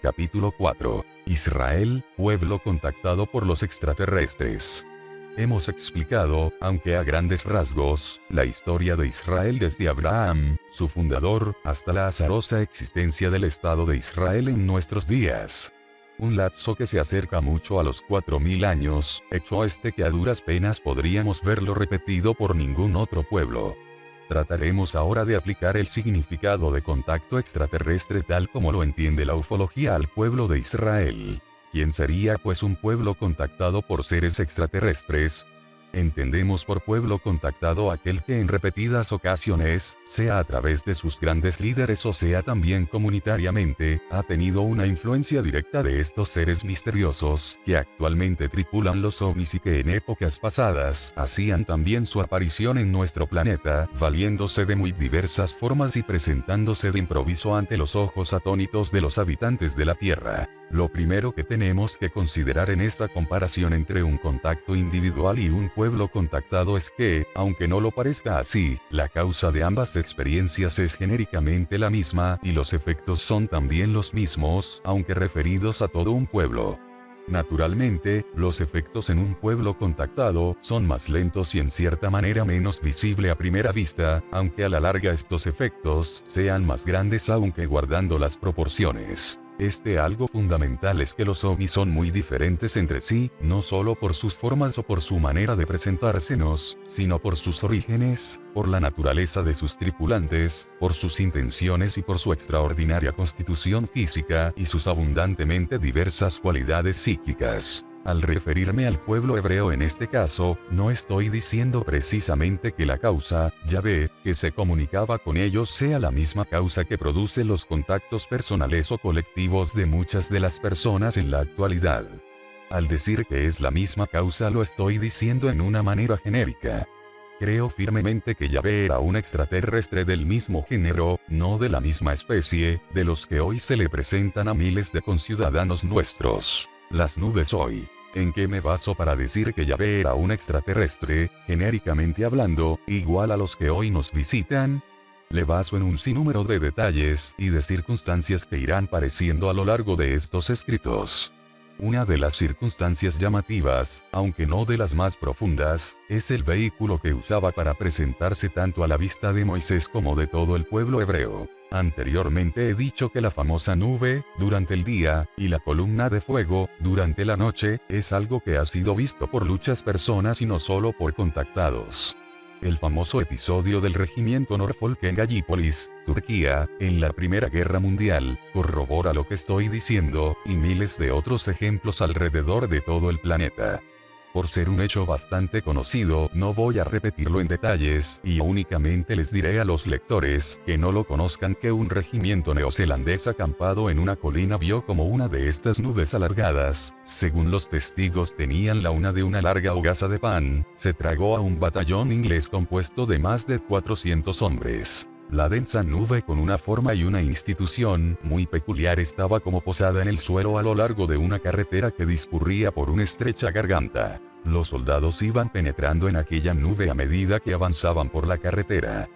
Capítulo 4. Israel, pueblo contactado por los extraterrestres. Hemos explicado, aunque a grandes rasgos, la historia de Israel desde Abraham, su fundador, hasta la azarosa existencia del Estado de Israel en nuestros días. Un lapso que se acerca mucho a los 4000 años, hecho que a duras penas podríamos verlo repetido por ningún otro pueblo. Trataremos ahora de aplicar el significado de contacto extraterrestre tal como lo entiende la ufología al pueblo de Israel. ¿Quién sería pues un pueblo contactado por seres extraterrestres? Entendemos por pueblo contactado aquel que en repetidas ocasiones, sea a través de sus grandes líderes o sea también comunitariamente, ha tenido una influencia directa de estos seres misteriosos, que actualmente tripulan los ovnis y que en épocas pasadas hacían también su aparición en nuestro planeta, valiéndose de muy diversas formas y presentándose de improviso ante los ojos atónitos de los habitantes de la Tierra. Lo primero que tenemos que considerar en esta comparación entre un contacto individual y un pueblo contactado es que, aunque no lo parezca así, la causa de ambas experiencias es genéricamente la misma y los efectos son también los mismos, aunque referidos a todo un pueblo. Naturalmente, los efectos en un pueblo contactado son más lentos y en cierta manera menos visible a primera vista, aunque a la larga estos efectos sean más grandes aunque guardando las proporciones. Algo fundamental es que los ovnis son muy diferentes entre sí, no solo por sus formas o por su manera de presentársenos, sino por sus orígenes, por la naturaleza de sus tripulantes, por sus intenciones y por su extraordinaria constitución física y sus abundantemente diversas cualidades psíquicas. Al referirme al pueblo hebreo en este caso, no estoy diciendo precisamente que la causa, Yahvé, que se comunicaba con ellos sea la misma causa que produce los contactos personales o colectivos de muchas de las personas en la actualidad. Al decir que es la misma causa lo estoy diciendo en una manera genérica. Creo firmemente que Yahvé era un extraterrestre del mismo género, no de la misma especie, de los que hoy se le presentan a miles de conciudadanos nuestros. Las nubes hoy. ¿En qué me baso para decir que Yahvé era un extraterrestre, genéricamente hablando, igual a los que hoy nos visitan? Le baso en un sinnúmero de detalles y de circunstancias que irán pareciendo a lo largo de estos escritos. Una de las circunstancias llamativas, aunque no de las más profundas, es el vehículo que usaba para presentarse tanto a la vista de Moisés como de todo el pueblo hebreo. Anteriormente he dicho que la famosa nube, durante el día, y la columna de fuego, durante la noche, es algo que ha sido visto por muchas personas y no solo por contactados. El famoso episodio del regimiento Norfolk en Gallipoli, Turquía, en la Primera Guerra Mundial, corrobora lo que estoy diciendo, y miles de otros ejemplos alrededor de todo el planeta. Por ser un hecho bastante conocido, no voy a repetirlo en detalles, y únicamente les diré a los lectores, que no lo conozcan que un regimiento neozelandés acampado en una colina vio como una de estas nubes alargadas, según los testigos tenían la una de una larga hogaza de pan, se tragó a un batallón inglés compuesto de más de 400 hombres. La densa nube con una forma y una institución muy peculiar estaba como posada en el suelo a lo largo de una carretera que discurría por una estrecha garganta. Los soldados iban penetrando en aquella nube a medida que avanzaban por la carretera.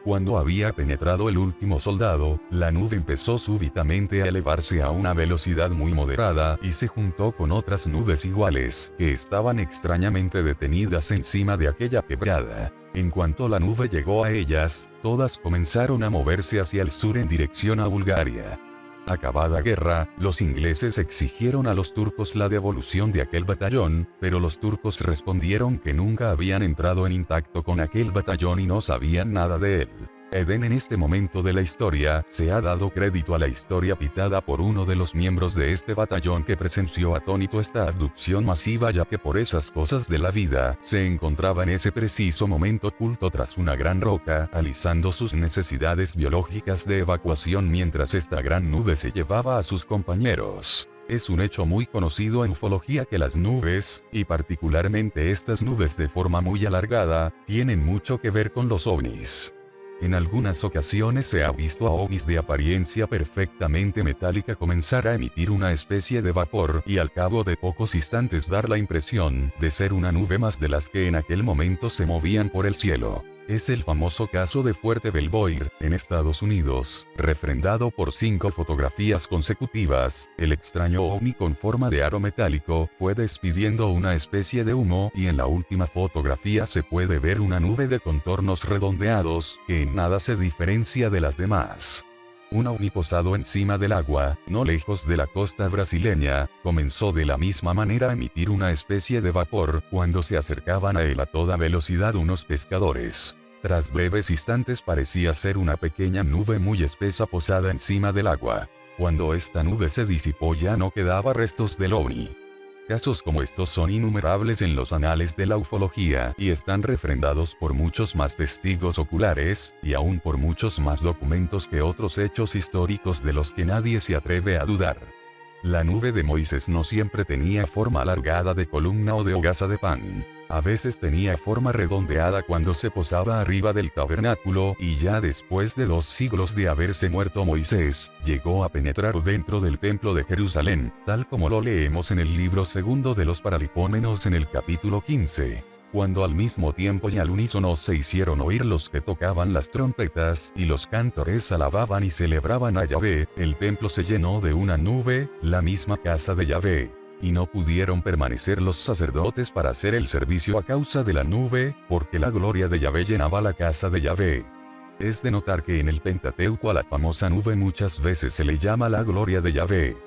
Cuando había penetrado el último soldado, la nube empezó súbitamente a elevarse a una velocidad muy moderada y se juntó con otras nubes iguales, que estaban extrañamente detenidas encima de aquella quebrada. En cuanto la nube llegó a ellas, todas comenzaron a moverse hacia el sur en dirección a Bulgaria. Acabada guerra, los ingleses exigieron a los turcos la devolución de aquel batallón, pero los turcos respondieron que nunca habían entrado en contacto con aquel batallón y no sabían nada de él. En este momento de la historia, se ha dado crédito a la historia pitada por uno de los miembros de este batallón que presenció atónito esta abducción masiva ya que por esas cosas de la vida, se encontraba en ese preciso momento oculto tras una gran roca, alisando sus necesidades biológicas de evacuación mientras esta gran nube se llevaba a sus compañeros. Es un hecho muy conocido en ufología que las nubes, y particularmente estas nubes de forma muy alargada, tienen mucho que ver con los ovnis. En algunas ocasiones se ha visto a ovnis de apariencia perfectamente metálica comenzar a emitir una especie de vapor y al cabo de pocos instantes dar la impresión de ser una nube más de las que en aquel momento se movían por el cielo. Es el famoso caso de Fuerte Belvoir, en Estados Unidos, refrendado por 5 fotografías consecutivas. El extraño ovni con forma de aro metálico fue despidiendo una especie de humo y en la última fotografía se puede ver una nube de contornos redondeados que en nada se diferencia de las demás. Un ovni posado encima del agua, no lejos de la costa brasileña, comenzó de la misma manera a emitir una especie de vapor cuando se acercaban a él a toda velocidad unos pescadores. Tras breves instantes parecía ser una pequeña nube muy espesa posada encima del agua. Cuando esta nube se disipó ya no quedaba restos del ovni. Casos como estos son innumerables en los anales de la ufología y están refrendados por muchos más testigos oculares, y aún por muchos más documentos que otros hechos históricos de los que nadie se atreve a dudar. La nube de Moisés no siempre tenía forma alargada de columna o de hogaza de pan. A veces tenía forma redondeada cuando se posaba arriba del tabernáculo y ya después de 2 siglos de haberse muerto Moisés, llegó a penetrar dentro del templo de Jerusalén, tal como lo leemos en el libro segundo de los Paralipómenos en el capítulo 15. Cuando al mismo tiempo y al unísono se hicieron oír los que tocaban las trompetas, y los cántores alababan y celebraban a Yahvé, el templo se llenó de una nube, la misma casa de Yahvé. Y no pudieron permanecer los sacerdotes para hacer el servicio a causa de la nube, porque la gloria de Yahvé llenaba la casa de Yahvé. Es de notar que en el Pentateuco a la famosa nube muchas veces se le llama la gloria de Yahvé.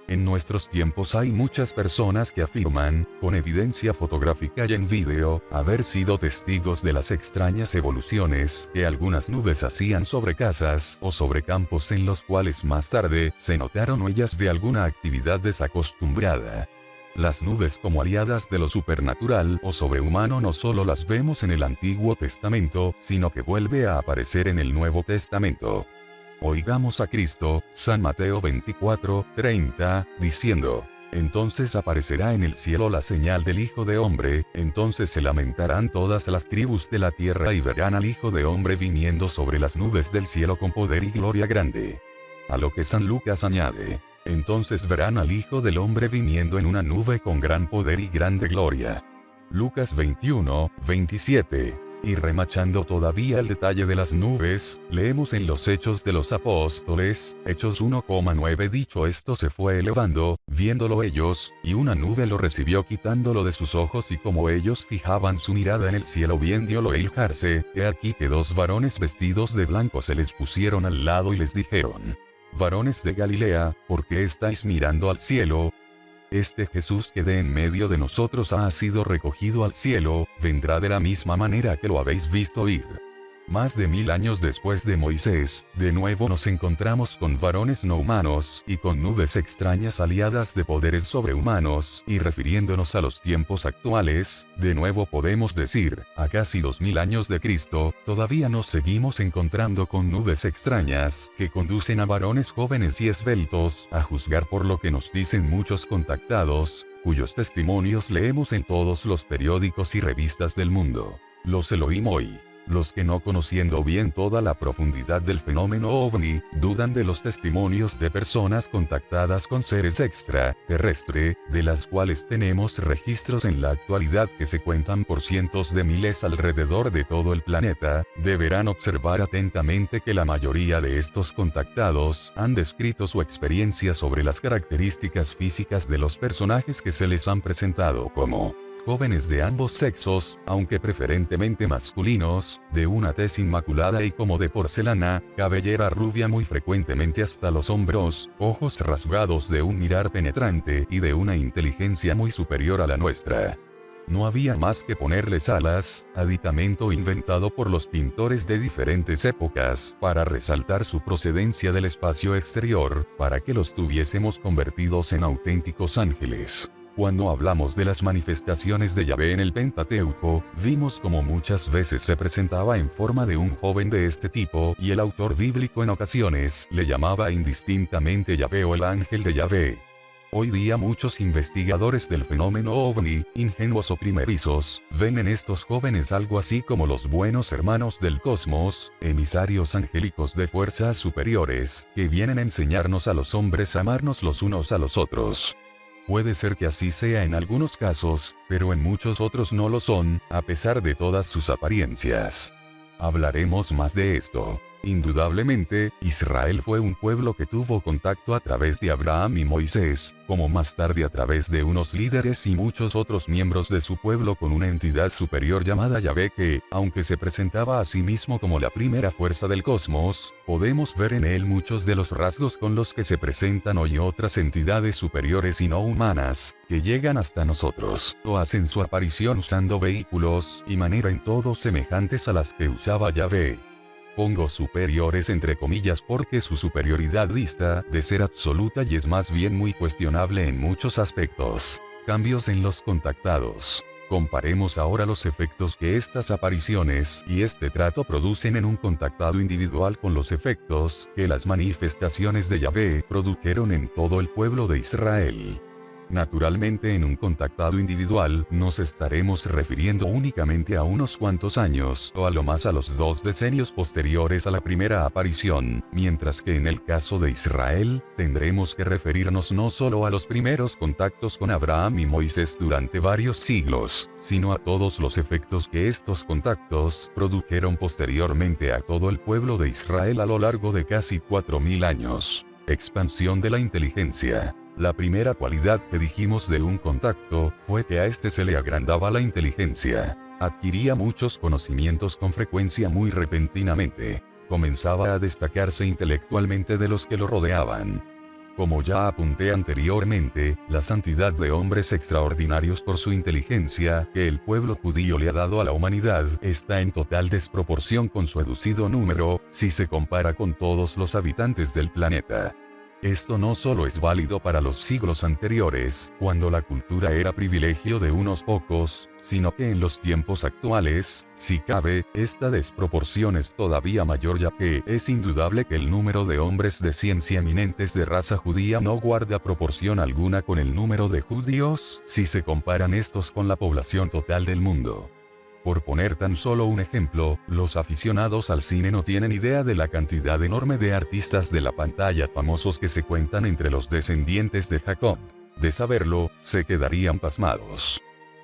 En nuestros tiempos hay muchas personas que afirman, con evidencia fotográfica y en vídeo, haber sido testigos de las extrañas evoluciones que algunas nubes hacían sobre casas o sobre campos en los cuales más tarde se notaron huellas de alguna actividad desacostumbrada. Las nubes como aliadas de lo supernatural o sobrehumano no solo las vemos en el Antiguo Testamento, sino que vuelve a aparecer en el Nuevo Testamento. Oigamos a Cristo, San Mateo 24:30, diciendo: entonces aparecerá en el cielo la señal del Hijo de Hombre, entonces se lamentarán todas las tribus de la tierra y verán al Hijo de Hombre viniendo sobre las nubes del cielo con poder y gloria grande. A lo que San Lucas añade: entonces verán al Hijo del Hombre viniendo en una nube con gran poder y grande gloria. Lucas 21:27. Y remachando todavía el detalle de las nubes, leemos en los Hechos de los Apóstoles, Hechos 1,9: dicho esto se fue elevando, viéndolo ellos, y una nube lo recibió quitándolo de sus ojos, y como ellos fijaban su mirada en el cielo viéndolo elevarse, he aquí que 2 varones vestidos de blanco se les pusieron al lado y les dijeron: varones de Galilea, ¿por qué estáis mirando al cielo? Este Jesús que de en medio de nosotros ha sido recogido al cielo, vendrá de la misma manera que lo habéis visto ir. Más de 1000 años después de Moisés, de nuevo nos encontramos con varones no humanos, y con nubes extrañas aliadas de poderes sobrehumanos, y refiriéndonos a los tiempos actuales, de nuevo podemos decir, a casi 2000 años de Cristo, todavía nos seguimos encontrando con nubes extrañas, que conducen a varones jóvenes y esbeltos, a juzgar por lo que nos dicen muchos contactados, cuyos testimonios leemos en todos los periódicos y revistas del mundo. Los Elohim hoy. Los que no conociendo bien toda la profundidad del fenómeno ovni, dudan de los testimonios de personas contactadas con seres extraterrestres, de las cuales tenemos registros en la actualidad que se cuentan por cientos de miles alrededor de todo el planeta, deberán observar atentamente que la mayoría de estos contactados han descrito su experiencia sobre las características físicas de los personajes que se les han presentado como jóvenes de ambos sexos, aunque preferentemente masculinos, de una tez inmaculada y como de porcelana, cabellera rubia muy frecuentemente hasta los hombros, ojos rasgados de un mirar penetrante y de una inteligencia muy superior a la nuestra. No había más que ponerles alas, aditamento inventado por los pintores de diferentes épocas, para resaltar su procedencia del espacio exterior, para que los tuviésemos convertidos en auténticos ángeles. Cuando hablamos de las manifestaciones de Yahvé en el Pentateuco, vimos como muchas veces se presentaba en forma de un joven de este tipo, y el autor bíblico en ocasiones le llamaba indistintamente Yahvé o el ángel de Yahvé. Hoy día muchos investigadores del fenómeno ovni, ingenuos o primerizos, ven en estos jóvenes algo así como los buenos hermanos del cosmos, emisarios angélicos de fuerzas superiores, que vienen a enseñarnos a los hombres a amarnos los unos a los otros. Puede ser que así sea en algunos casos, pero en muchos otros no lo son, a pesar de todas sus apariencias. Hablaremos más de esto. Indudablemente, Israel fue un pueblo que tuvo contacto a través de Abraham y Moisés, como más tarde a través de unos líderes y muchos otros miembros de su pueblo con una entidad superior llamada Yahvé que, aunque se presentaba a sí mismo como la primera fuerza del cosmos, podemos ver en él muchos de los rasgos con los que se presentan hoy otras entidades superiores y no humanas, que llegan hasta nosotros, o hacen su aparición usando vehículos y manera en todo semejantes a las que usaba Yahvé. Pongo superiores entre comillas porque su superioridad dista de ser absoluta y es más bien muy cuestionable en muchos aspectos. Cambios en los contactados. Comparemos ahora los efectos que estas apariciones y este trato producen en un contactado individual con los efectos que las manifestaciones de Yahvé produjeron en todo el pueblo de Israel. Naturalmente, en un contactado individual, nos estaremos refiriendo únicamente a unos cuantos años, o a lo más a los 2 decenios posteriores a la primera aparición, mientras que en el caso de Israel, tendremos que referirnos no solo a los primeros contactos con Abraham y Moisés durante varios siglos, sino a todos los efectos que estos contactos produjeron posteriormente a todo el pueblo de Israel a lo largo de casi 4000 años. Expansión de la inteligencia. La primera cualidad que dijimos de un contacto fue que a este se le agrandaba la inteligencia. Adquiría muchos conocimientos con frecuencia muy repentinamente. Comenzaba a destacarse intelectualmente de los que lo rodeaban. Como ya apunté anteriormente, la santidad de hombres extraordinarios por su inteligencia que el pueblo judío le ha dado a la humanidad está en total desproporción con su reducido número, si se compara con todos los habitantes del planeta. Esto no solo es válido para los siglos anteriores, cuando la cultura era privilegio de unos pocos, sino que en los tiempos actuales, si cabe, esta desproporción es todavía mayor ya que es indudable que el número de hombres de ciencia eminentes de raza judía no guarda proporción alguna con el número de judíos, si se comparan estos con la población total del mundo. Por poner tan solo un ejemplo, los aficionados al cine no tienen idea de la cantidad enorme de artistas de la pantalla famosos que se cuentan entre los descendientes de Jacob. De saberlo, se quedarían pasmados.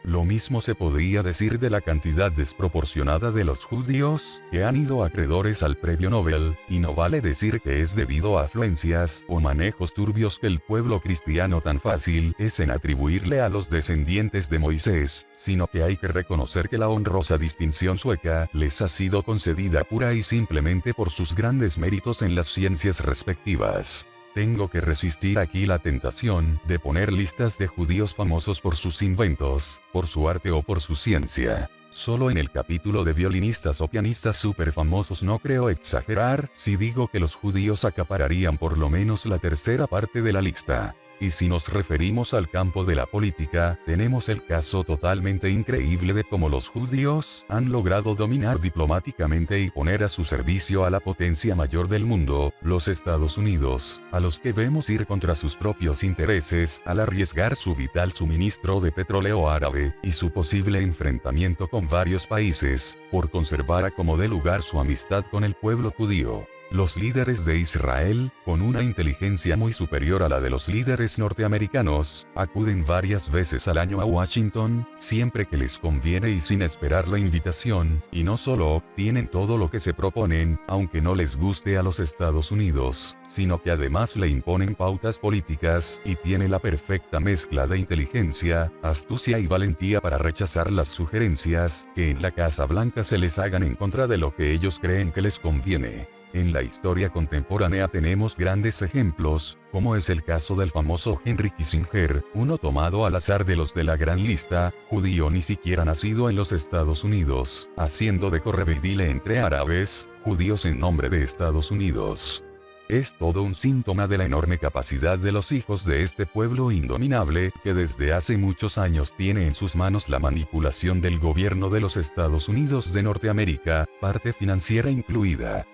Lo mismo se podría decir de la cantidad desproporcionada de los judíos que han ido acreedores al premio Nobel, y no vale decir que es debido a afluencias o manejos turbios que el pueblo cristiano tan fácil es en atribuirle a los descendientes de Moisés, sino que hay que reconocer que la honrosa distinción sueca les ha sido concedida pura y simplemente por sus grandes méritos en las ciencias respectivas. Tengo que resistir aquí la tentación de poner listas de judíos famosos por sus inventos, por su arte o por su ciencia. Solo en el capítulo de violinistas o pianistas súper famosos no creo exagerar si digo que los judíos acapararían por lo menos la tercera parte de la lista. Y si nos referimos al campo de la política, tenemos el caso totalmente increíble de cómo los judíos han logrado dominar diplomáticamente y poner a su servicio a la potencia mayor del mundo, los Estados Unidos, a los que vemos ir contra sus propios intereses al arriesgar su vital suministro de petróleo árabe y su posible enfrentamiento con varios países, por conservar a como dé lugar su amistad con el pueblo judío. Los líderes de Israel, con una inteligencia muy superior a la de los líderes norteamericanos, acuden varias veces al año a Washington, siempre que les conviene y sin esperar la invitación, y no solo obtienen todo lo que se proponen, aunque no les guste a los Estados Unidos, sino que además le imponen pautas políticas y tiene la perfecta mezcla de inteligencia, astucia y valentía para rechazar las sugerencias que en la Casa Blanca se les hagan en contra de lo que ellos creen que les conviene. En la historia contemporánea tenemos grandes ejemplos, como es el caso del famoso Henry Kissinger, uno tomado al azar de los de la gran lista, judío ni siquiera nacido en los Estados Unidos, haciendo de correveidile entre árabes, judíos en nombre de Estados Unidos. Es todo un síntoma de la enorme capacidad de los hijos de este pueblo indominable, que desde hace muchos años tiene en sus manos la manipulación del gobierno de los Estados Unidos de Norteamérica, parte financiera incluida.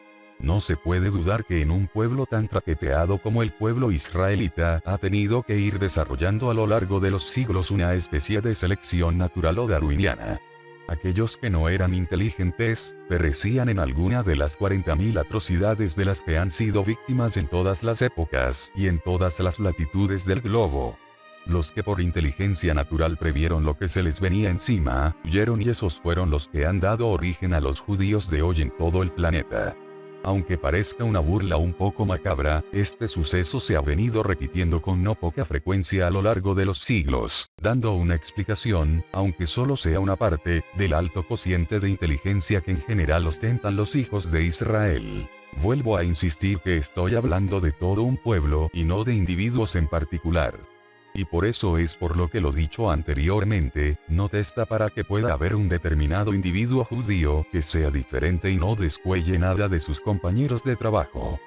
No se puede dudar que en un pueblo tan traqueteado como el pueblo israelita ha tenido que ir desarrollando a lo largo de los siglos una especie de selección natural o darwiniana. Aquellos que no eran inteligentes, perecían en alguna de las 40.000 atrocidades de las que han sido víctimas en todas las épocas y en todas las latitudes del globo. Los que por inteligencia natural previeron lo que se les venía encima, huyeron y esos fueron los que han dado origen a los judíos de hoy en todo el planeta. Aunque parezca una burla un poco macabra, este suceso se ha venido repitiendo con no poca frecuencia a lo largo de los siglos, dando una explicación, aunque solo sea una parte, del alto cociente de inteligencia que en general ostentan los hijos de Israel. Vuelvo a insistir que estoy hablando de todo un pueblo y no de individuos en particular. Y por eso es por lo que lo dicho anteriormente, no testa para que pueda haber un determinado individuo judío que sea diferente y no descuelle nada de sus compañeros de trabajo.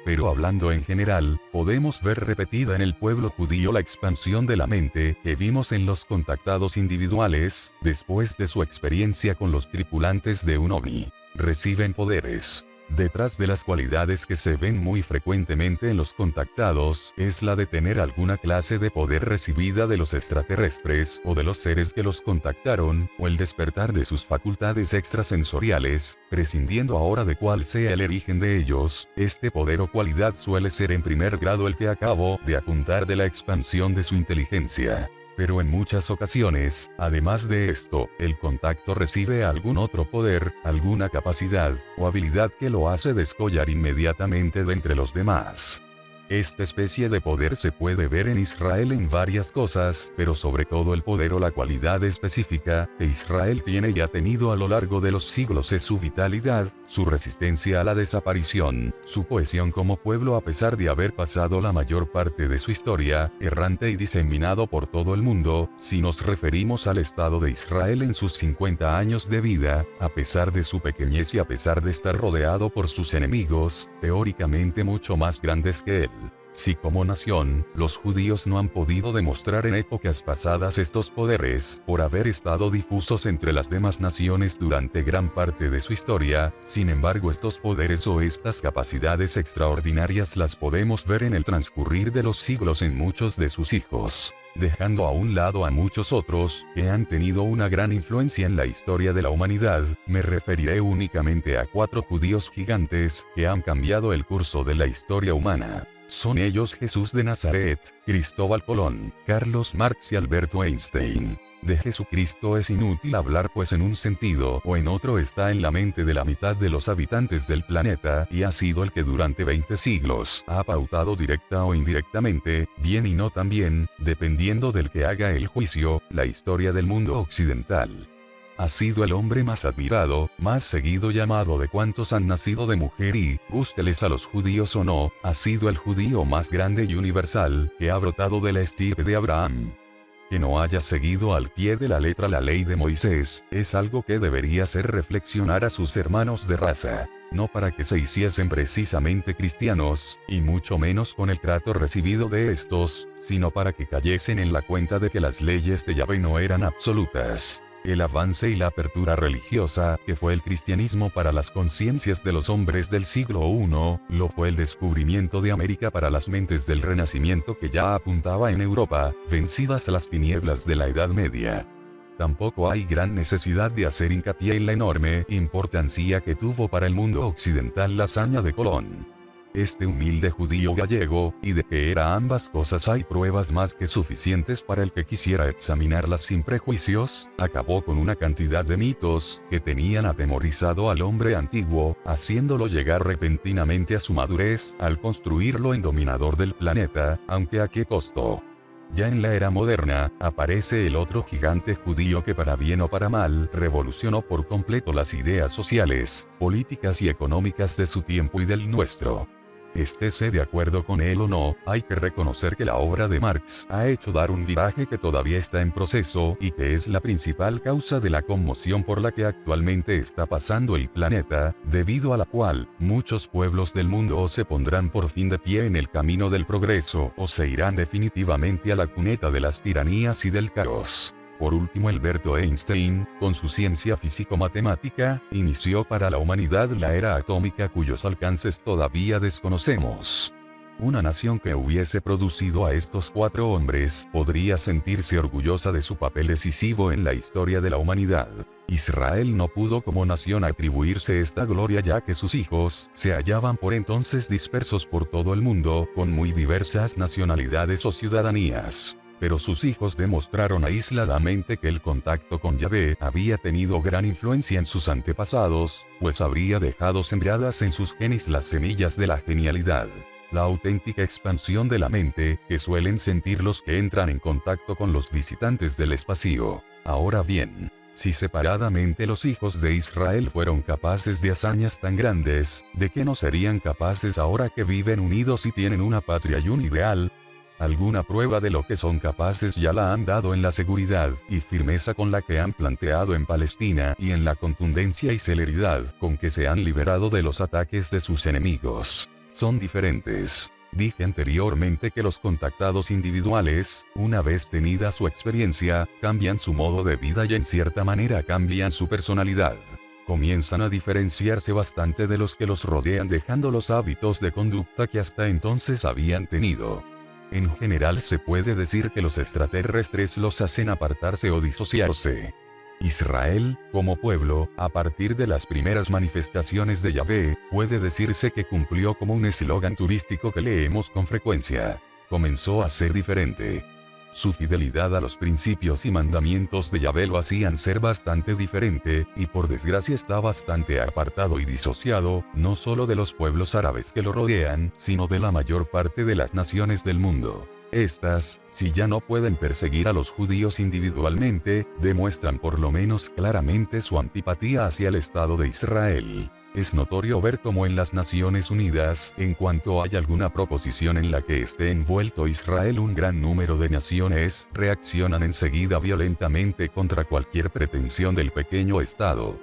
Pero hablando en general, podemos ver repetida en el pueblo judío la expansión de la mente que vimos en los contactados individuales, después de su experiencia con los tripulantes de un ovni. Reciben poderes. Detrás de las cualidades que se ven muy frecuentemente en los contactados, es la de tener alguna clase de poder recibida de los extraterrestres o de los seres que los contactaron, o el despertar de sus facultades extrasensoriales, prescindiendo ahora de cuál sea el origen de ellos. Este poder o cualidad suele ser en primer grado el que acabo de apuntar de la expansión de su inteligencia. Pero en muchas ocasiones, además de esto, el contacto recibe algún otro poder, alguna capacidad o habilidad que lo hace descollar inmediatamente de entre los demás. Esta especie de poder se puede ver en Israel en varias cosas, pero sobre todo el poder o la cualidad específica que Israel tiene y ha tenido a lo largo de los siglos es su vitalidad, su resistencia a la desaparición, su cohesión como pueblo a pesar de haber pasado la mayor parte de su historia, errante y diseminado por todo el mundo. Si nos referimos al Estado de Israel en sus 50 años de vida, a pesar de su pequeñez y a pesar de estar rodeado por sus enemigos, teóricamente mucho más grandes que él. Si como nación, los judíos no han podido demostrar en épocas pasadas estos poderes, por haber estado difusos entre las demás naciones durante gran parte de su historia, sin embargo estos poderes o estas capacidades extraordinarias las podemos ver en el transcurrir de los siglos en muchos de sus hijos, dejando a un lado a muchos otros, que han tenido una gran influencia en la historia de la humanidad. Me referiré únicamente a 4 judíos gigantes, que han cambiado el curso de la historia humana. Son ellos Jesús de Nazaret, Cristóbal Colón, Carlos Marx y Alberto Einstein. De Jesucristo es inútil hablar pues en un sentido o en otro está en la mente de la mitad de los habitantes del planeta y ha sido el que durante 20 siglos ha pautado directa o indirectamente, bien y no tan bien, dependiendo del que haga el juicio, la historia del mundo occidental. Ha sido el hombre más admirado, más seguido y amado de cuantos han nacido de mujer y, gústeles a los judíos o no, ha sido el judío más grande y universal, que ha brotado de la estirpe de Abraham. Que no haya seguido al pie de la letra la ley de Moisés, es algo que debería hacer reflexionar a sus hermanos de raza. No para que se hiciesen precisamente cristianos, y mucho menos con el trato recibido de estos, sino para que cayesen en la cuenta de que las leyes de Yahvé no eran absolutas. El avance y la apertura religiosa, que fue el cristianismo para las conciencias de los hombres del siglo I, lo fue el descubrimiento de América para las mentes del Renacimiento que ya apuntaba en Europa, vencidas las tinieblas de la Edad Media. Tampoco hay gran necesidad de hacer hincapié en la enorme importancia que tuvo para el mundo occidental la hazaña de Colón. Este humilde judío gallego, y de que era ambas cosas hay pruebas más que suficientes para el que quisiera examinarlas sin prejuicios, acabó con una cantidad de mitos que tenían atemorizado al hombre antiguo, haciéndolo llegar repentinamente a su madurez, al construirlo en dominador del planeta, aunque a qué costo. Ya en la era moderna, aparece el otro gigante judío que para bien o para mal, revolucionó por completo las ideas sociales, políticas y económicas de su tiempo y del nuestro. Estése de acuerdo con él o no, hay que reconocer que la obra de Marx ha hecho dar un viraje que todavía está en proceso y que es la principal causa de la conmoción por la que actualmente está pasando el planeta, debido a la cual, muchos pueblos del mundo o se pondrán por fin de pie en el camino del progreso o se irán definitivamente a la cuneta de las tiranías y del caos. Por último, Alberto Einstein, con su ciencia físico-matemática, inició para la humanidad la era atómica cuyos alcances todavía desconocemos. Una nación que hubiese producido a estos 4 hombres podría sentirse orgullosa de su papel decisivo en la historia de la humanidad. Israel no pudo como nación atribuirse esta gloria ya que sus hijos se hallaban por entonces dispersos por todo el mundo, con muy diversas nacionalidades o ciudadanías. pero sus hijos demostraron aisladamente que el contacto con Yahvé había tenido gran influencia en sus antepasados, pues habría dejado sembradas en sus genes las semillas de la genialidad. La auténtica expansión de la mente, que suelen sentir los que entran en contacto con los visitantes del espacio. Ahora bien, si separadamente los hijos de Israel fueron capaces de hazañas tan grandes, ¿de qué no serían capaces ahora que viven unidos y tienen una patria y un ideal? Alguna prueba de lo que son capaces ya la han dado en la seguridad y firmeza con la que han planteado en Palestina y en la contundencia y celeridad con que se han liberado de los ataques de sus enemigos. Son diferentes. Dije anteriormente que los contactados individuales, una vez tenida su experiencia, cambian su modo de vida y en cierta manera cambian su personalidad. Comienzan a diferenciarse bastante de los que los rodean dejando los hábitos de conducta que hasta entonces habían tenido. En general se puede decir que los extraterrestres los hacen apartarse o disociarse. Israel, como pueblo, a partir de las primeras manifestaciones de Yahvé, puede decirse que cumplió como un eslogan turístico que leemos con frecuencia. Comenzó a ser diferente. Su fidelidad a los principios y mandamientos de Yahvé lo hacían ser bastante diferente, y por desgracia está bastante apartado y disociado, no solo de los pueblos árabes que lo rodean, sino de la mayor parte de las naciones del mundo. Estas, si ya no pueden perseguir a los judíos individualmente, demuestran por lo menos claramente su antipatía hacia el Estado de Israel. Es notorio ver cómo en las Naciones Unidas, en cuanto hay alguna proposición en la que esté envuelto Israel, un gran número de naciones reaccionan enseguida violentamente contra cualquier pretensión del pequeño Estado.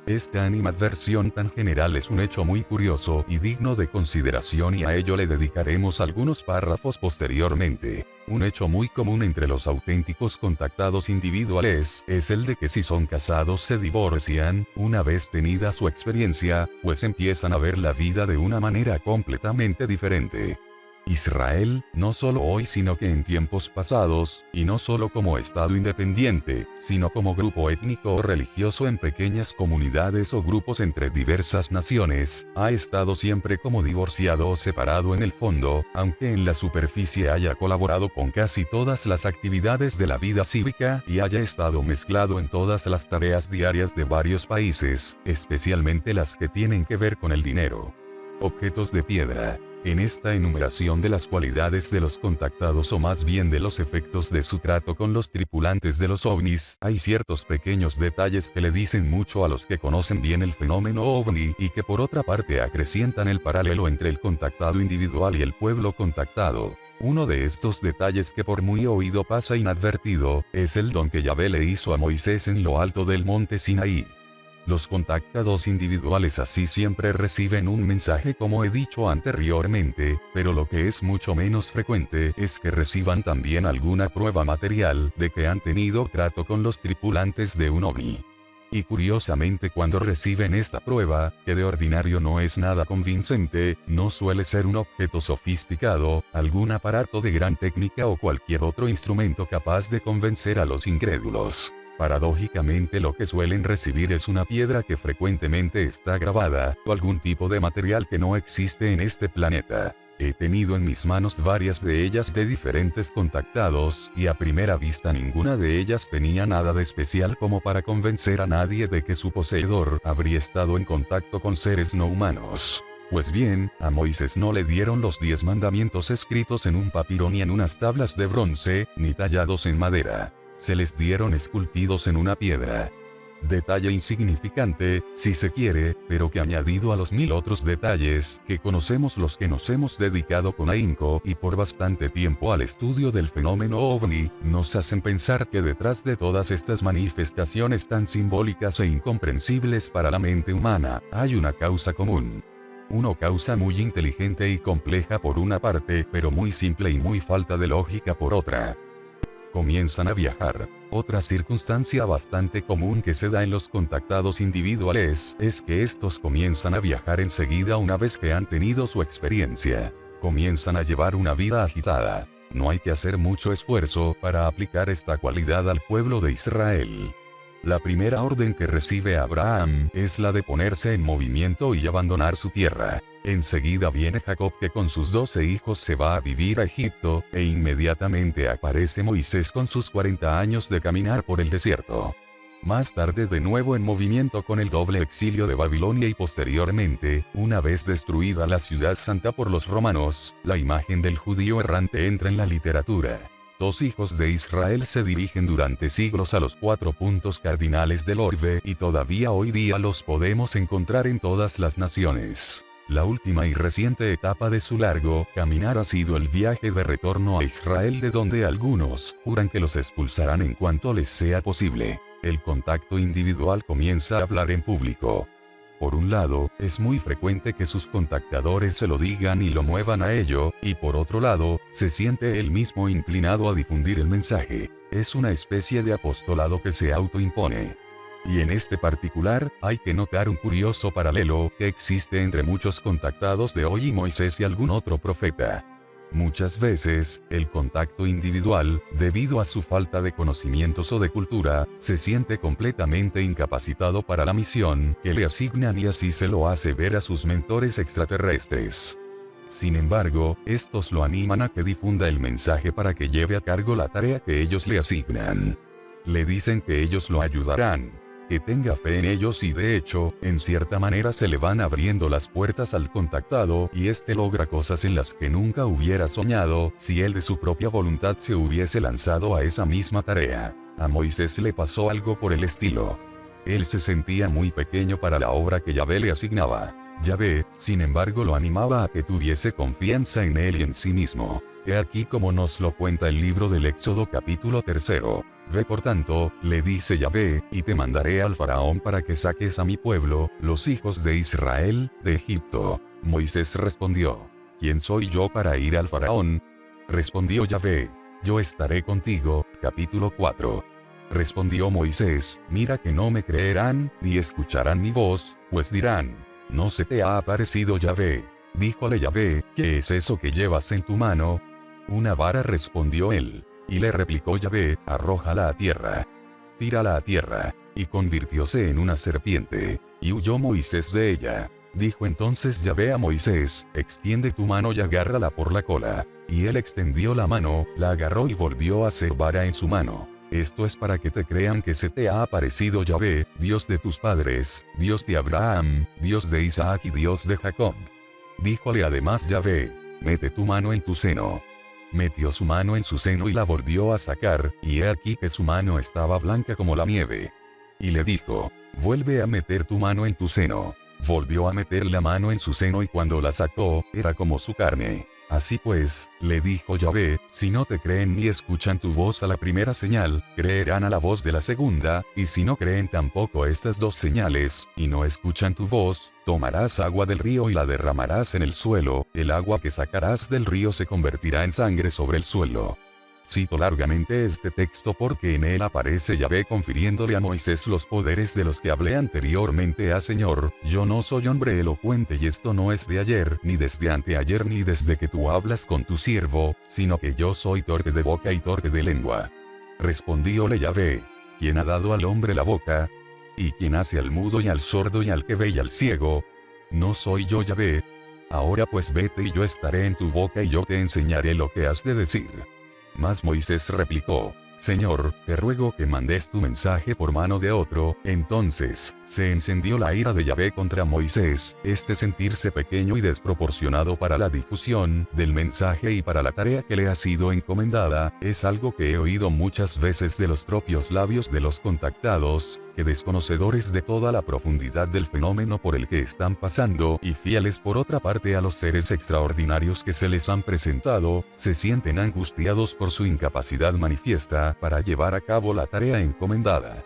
Esta animadversión tan general es un hecho muy curioso y digno de consideración, y a ello le dedicaremos algunos párrafos posteriormente. Un hecho muy común entre los auténticos contactados individuales es el de que si son casados se divorcian, una vez tenida su experiencia, pues empiezan a ver la vida de una manera completamente diferente. Israel, no solo hoy sino que en tiempos pasados, y no solo como Estado independiente, sino como grupo étnico o religioso en pequeñas comunidades o grupos entre diversas naciones, ha estado siempre como divorciado o separado en el fondo, aunque en la superficie haya colaborado con casi todas las actividades de la vida cívica y haya estado mezclado en todas las tareas diarias de varios países, especialmente las que tienen que ver con el dinero. Objetos de piedra. En esta enumeración de las cualidades de los contactados, o más bien de los efectos de su trato con los tripulantes de los ovnis, hay ciertos pequeños detalles que le dicen mucho a los que conocen bien el fenómeno ovni y que por otra parte acrecientan el paralelo entre el contactado individual y el pueblo contactado. Uno de estos detalles que por muy oído pasa inadvertido, es el don que Yahvé le hizo a Moisés en lo alto del monte Sinaí. Los contactados individuales así siempre reciben un mensaje, como he dicho anteriormente, pero lo que es mucho menos frecuente es que reciban también alguna prueba material de que han tenido trato con los tripulantes de un ovni. Y curiosamente, cuando reciben esta prueba, que de ordinario no es nada convincente, no suele ser un objeto sofisticado, algún aparato de gran técnica o cualquier otro instrumento capaz de convencer a los incrédulos. Paradójicamente, lo que suelen recibir es una piedra que frecuentemente está grabada, o algún tipo de material que no existe en este planeta. He tenido en mis manos varias de ellas de diferentes contactados, y a primera vista ninguna de ellas tenía nada de especial como para convencer a nadie de que su poseedor habría estado en contacto con seres no humanos. Pues bien, a Moisés no le dieron los 10 mandamientos escritos en un papiro ni en unas tablas de bronce, ni tallados en madera. Se les dieron esculpidos en una piedra. Detalle insignificante, si se quiere, pero que añadido a los 1000 otros detalles que conocemos los que nos hemos dedicado con ahínco y por bastante tiempo al estudio del fenómeno ovni, nos hacen pensar que detrás de todas estas manifestaciones tan simbólicas e incomprensibles para la mente humana, hay una causa común. Una causa muy inteligente y compleja por una parte, pero muy simple y muy falta de lógica por otra. Comienzan a viajar. Otra circunstancia bastante común que se da en los contactados individuales es que estos comienzan a viajar enseguida una vez que han tenido su experiencia. Comienzan a llevar una vida agitada. No hay que hacer mucho esfuerzo para aplicar esta cualidad al pueblo de Israel. La primera orden que recibe Abraham es la de ponerse en movimiento y abandonar su tierra. Enseguida viene Jacob, que con sus 12 hijos se va a vivir a Egipto, e inmediatamente aparece Moisés con sus 40 años de caminar por el desierto. Más tarde de nuevo en movimiento con el doble exilio de Babilonia, y posteriormente, una vez destruida la ciudad santa por los romanos, la imagen del judío errante entra en la literatura. Dos hijos de Israel se dirigen durante siglos a los 4 puntos cardinales del orbe, y todavía hoy día los podemos encontrar en todas las naciones. La última y reciente etapa de su largo caminar ha sido el viaje de retorno a Israel, de donde algunos juran que los expulsarán en cuanto les sea posible. El contacto individual comienza a hablar en público. Por un lado, es muy frecuente que sus contactadores se lo digan y lo muevan a ello, y por otro lado, se siente él mismo inclinado a difundir el mensaje. Es una especie de apostolado que se autoimpone. Y en este particular, hay que notar un curioso paralelo que existe entre muchos contactados de hoy y Moisés y algún otro profeta. Muchas veces, el contacto individual, debido a su falta de conocimientos o de cultura, se siente completamente incapacitado para la misión que le asignan, y así se lo hace ver a sus mentores extraterrestres. Sin embargo, estos lo animan a que difunda el mensaje para que lleve a cargo la tarea que ellos le asignan. Le dicen que ellos lo ayudarán, que tenga fe en ellos, y de hecho, en cierta manera se le van abriendo las puertas al contactado, y este logra cosas en las que nunca hubiera soñado si él de su propia voluntad se hubiese lanzado a esa misma tarea. A Moisés le pasó algo por el estilo. Él se sentía muy pequeño para la obra que Yahvé le asignaba. Yahvé, sin embargo, lo animaba a que tuviese confianza en él y en sí mismo. He aquí como nos lo cuenta el libro del Éxodo capítulo 3. Ve por tanto, le dice Yahvé, y te mandaré al faraón para que saques a mi pueblo, los hijos de Israel, de Egipto. Moisés respondió: ¿Quién soy yo para ir al faraón? Respondió Yahvé: yo estaré contigo. Capítulo 4. Respondió Moisés: mira que no me creerán, ni escucharán mi voz, pues dirán: ¿no se te ha aparecido Yahvé? Díjole Yahvé: ¿qué es eso que llevas en tu mano? Una vara, respondió él. Y le replicó Yahvé: arrójala a tierra. Tírala a tierra. Y convirtióse en una serpiente. Y huyó Moisés de ella. Dijo entonces Yahvé a Moisés: extiende tu mano y agárrala por la cola. Y él extendió la mano, la agarró y volvió a ser vara en su mano. Esto es para que te crean que se te ha aparecido Yahvé, Dios de tus padres, Dios de Abraham, Dios de Isaac y Dios de Jacob. Díjole además Yahvé: mete tu mano en tu seno. Metió su mano en su seno y la volvió a sacar, y he aquí que su mano estaba blanca como la nieve. Y le dijo: vuelve a meter tu mano en tu seno. Volvió a meter la mano en su seno, y cuando la sacó, era como su carne. Así pues, le dijo Yahvé: si no te creen ni escuchan tu voz a la primera señal, creerán a la voz de la segunda, y si no creen tampoco estas dos señales, y no escuchan tu voz, tomarás agua del río y la derramarás en el suelo, el agua que sacarás del río se convertirá en sangre sobre el suelo. Cito largamente este texto porque en él aparece Yahvé confiriéndole a Moisés los poderes de los que hablé anteriormente. Señor, yo no soy hombre elocuente, y esto no es de ayer, ni desde anteayer, ni desde que tú hablas con tu siervo, sino que yo soy torpe de boca y torpe de lengua. Respondióle Yahvé: ¿quién ha dado al hombre la boca? ¿Y quién hace al mudo y al sordo y al que ve y al ciego? ¿No soy yo Yahvé? Ahora pues vete, y yo estaré en tu boca, y yo te enseñaré lo que has de decir. Mas Moisés replicó: Señor, te ruego que mandes tu mensaje por mano de otro. Entonces, se encendió la ira de Yahvé contra Moisés, sentirse pequeño y desproporcionado para la difusión del mensaje y para la tarea que le ha sido encomendada, es algo que he oído muchas veces de los propios labios de los contactados, que desconocedores de toda la profundidad del fenómeno por el que están pasando, y fieles por otra parte a los seres extraordinarios que se les han presentado, se sienten angustiados por su incapacidad manifiesta para llevar a cabo la tarea encomendada.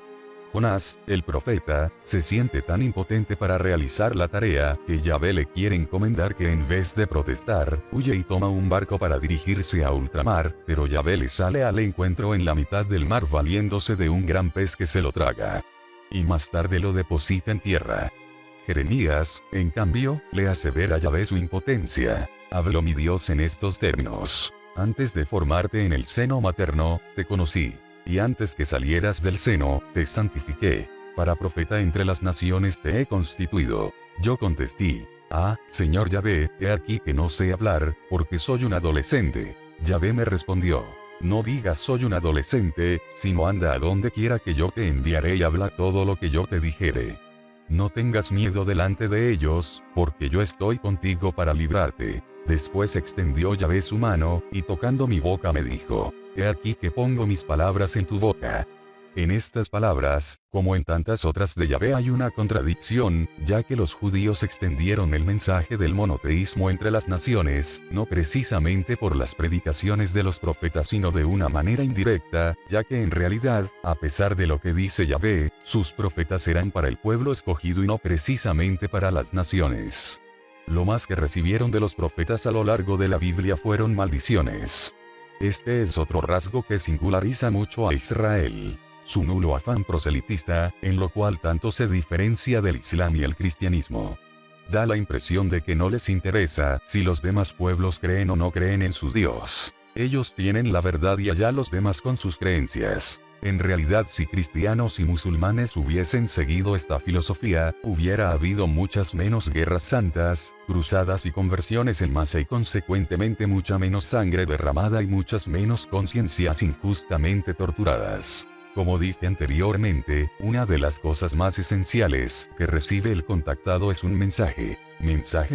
Jonás, el profeta, se siente tan impotente para realizar la tarea, que Yahvé le quiere encomendar que en vez de protestar, huye y toma un barco para dirigirse a ultramar, pero Yahvé le sale al encuentro en la mitad del mar valiéndose de un gran pez que se lo traga. Y más tarde lo deposita en tierra. Jeremías, en cambio, le hace ver a Yahvé su impotencia. Habló mi Dios en estos términos: antes de formarte en el seno materno, te conocí. y antes que salieras del seno, te santifiqué. Para profeta entre las naciones te he constituido. Yo contesté: Ah, Señor Yahvé, he aquí que no sé hablar, porque soy un adolescente. Yahvé me respondió: No digas soy un adolescente, sino anda a donde quiera que yo te enviaré y habla todo lo que yo te dijere. No tengas miedo delante de ellos, porque yo estoy contigo para librarte. Después extendió Yahvé su mano, y tocando mi boca me dijo: He aquí que pongo mis palabras en tu boca. En estas palabras, como en tantas otras de Yahvé, hay una contradicción, ya que los judíos extendieron el mensaje del monoteísmo entre las naciones, no precisamente por las predicaciones de los profetas, sino de una manera indirecta, ya que en realidad, a pesar de lo que dice Yahvé, sus profetas eran para el pueblo escogido y no precisamente para las naciones. Lo más que recibieron de los profetas a lo largo de la Biblia fueron maldiciones. Este es otro rasgo que singulariza mucho a Israel: su nulo afán proselitista, en lo cual tanto se diferencia del Islam y el cristianismo. Da la impresión de que no les interesa si los demás pueblos creen o no creen en su Dios. Ellos tienen la verdad y allá los demás con sus creencias. En realidad, si cristianos y musulmanes hubiesen seguido esta filosofía, hubiera habido muchas menos guerras santas, cruzadas y conversiones en masa, y consecuentemente mucha menos sangre derramada y muchas menos conciencias injustamente torturadas. Como dije anteriormente, una de las cosas más esenciales que recibe el contactado es un mensaje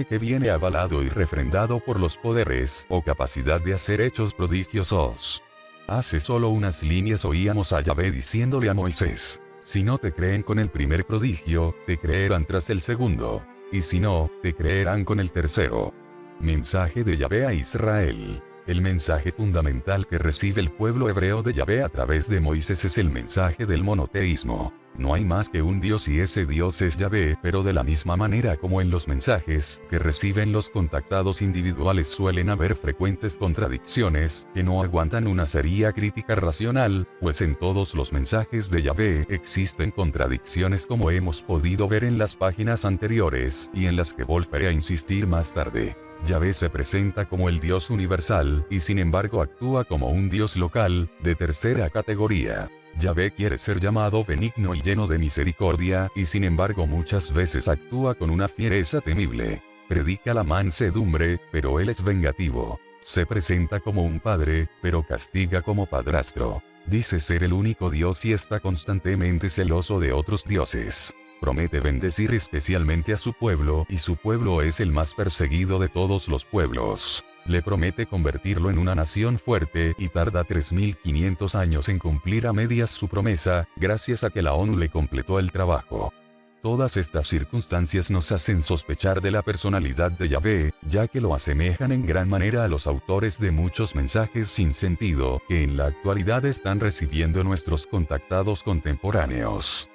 que viene avalado y refrendado por los poderes o capacidad de hacer hechos prodigiosos. Hace solo unas líneas oíamos a Yahvé diciéndole a Moisés: Si no te creen con el primer prodigio, te creerán tras el segundo, y si no, te creerán con el tercero. Mensaje de Yahvé a Israel. El mensaje fundamental que recibe el pueblo hebreo de Yahvé a través de Moisés es el mensaje del monoteísmo. No hay más que un Dios y ese Dios es Yahvé, pero de la misma manera como en los mensajes que reciben los contactados individuales suelen haber frecuentes contradicciones que no aguantan una seria crítica racional, pues en todos los mensajes de Yahvé existen contradicciones, como hemos podido ver en las páginas anteriores y en las que volveré a insistir más tarde. Yahvé se presenta como el Dios universal, y sin embargo actúa como un Dios local, de tercera categoría. Yahvé quiere ser llamado benigno y lleno de misericordia, y sin embargo muchas veces actúa con una fiereza temible. Predica la mansedumbre, pero él es vengativo. Se presenta como un padre, pero castiga como padrastro. Dice ser el único Dios y está constantemente celoso de otros dioses. Promete bendecir especialmente a su pueblo, y su pueblo es el más perseguido de todos los pueblos. Le promete convertirlo en una nación fuerte, y tarda 3500 años en cumplir a medias su promesa, gracias a que la ONU le completó el trabajo. Todas estas circunstancias nos hacen sospechar de la personalidad de Yahvé, ya que lo asemejan en gran manera a los autores de muchos mensajes sin sentido que en la actualidad están recibiendo nuestros contactados contemporáneos.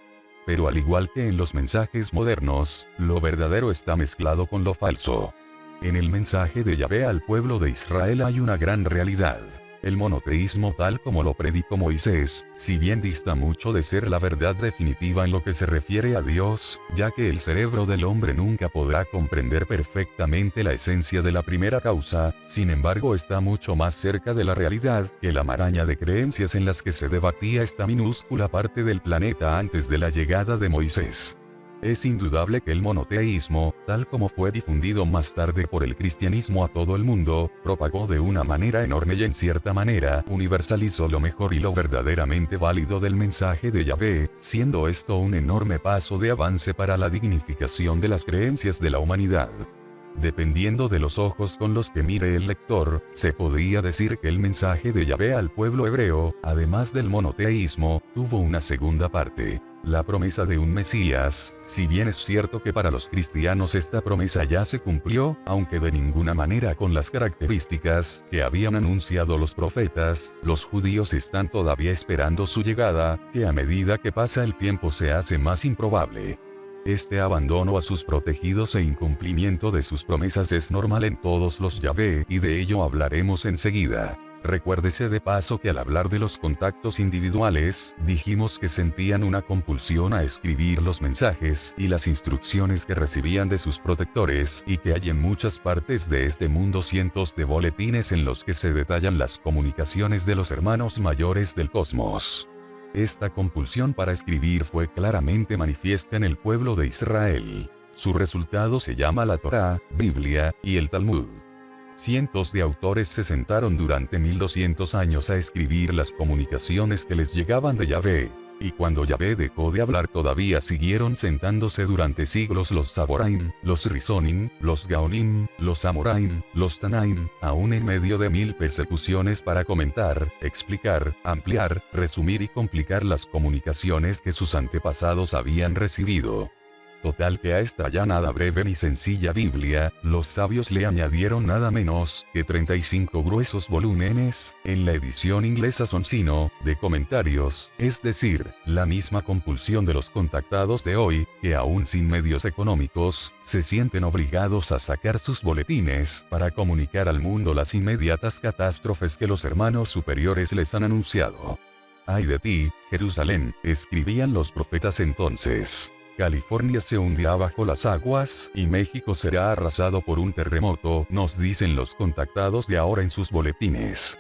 Pero al igual que en los mensajes modernos, lo verdadero está mezclado con lo falso. En el mensaje de Yahvé al pueblo de Israel hay una gran realidad. El monoteísmo tal como lo predicó Moisés, si bien dista mucho de ser la verdad definitiva en lo que se refiere a Dios, ya que el cerebro del hombre nunca podrá comprender perfectamente la esencia de la primera causa, sin embargo está mucho más cerca de la realidad que la maraña de creencias en las que se debatía esta minúscula parte del planeta antes de la llegada de Moisés. Es indudable que el monoteísmo, tal como fue difundido más tarde por el cristianismo a todo el mundo, propagó de una manera enorme y en cierta manera universalizó lo mejor y lo verdaderamente válido del mensaje de Yahvé, siendo esto un enorme paso de avance para la dignificación de las creencias de la humanidad. Dependiendo de los ojos con los que mire el lector, se podría decir que el mensaje de Yahvé al pueblo hebreo, además del monoteísmo, tuvo una segunda parte. La promesa de un Mesías. Si bien es cierto que para los cristianos esta promesa ya se cumplió, aunque de ninguna manera con las características que habían anunciado los profetas, los judíos están todavía esperando su llegada, que a medida que pasa el tiempo se hace más improbable. Este abandono a sus protegidos e incumplimiento de sus promesas es normal en todos los Yahvé, y de ello hablaremos enseguida. Recuérdese de paso que al hablar de los contactos individuales, dijimos que sentían una compulsión a escribir los mensajes y las instrucciones que recibían de sus protectores, y que hay en muchas partes de este mundo cientos de boletines en los que se detallan las comunicaciones de los hermanos mayores del cosmos. Esta compulsión para escribir fue claramente manifiesta en el pueblo de Israel. Su resultado se llama la Torá, Biblia, y el Talmud. Cientos de autores se sentaron durante 1200 años a escribir las comunicaciones que les llegaban de Yahvé, y cuando Yahvé dejó de hablar todavía siguieron sentándose durante siglos los Saboraim, los Risonim, los Gaonim, los Amoraim, los Tanaim, aún en medio de 1000 persecuciones para comentar, explicar, ampliar, resumir y complicar las comunicaciones que sus antepasados habían recibido. Total que a esta ya nada breve ni sencilla Biblia, los sabios le añadieron nada menos que 35 gruesos volúmenes, en la edición inglesa Sonsino, de comentarios, es decir, la misma compulsión de los contactados de hoy, que aún sin medios económicos, se sienten obligados a sacar sus boletines para comunicar al mundo las inmediatas catástrofes que los hermanos superiores les han anunciado. ¡Ay de ti, Jerusalén!, escribían los profetas entonces. California se hundirá bajo las aguas, y México será arrasado por un terremoto, nos dicen los contactados de ahora en sus boletines.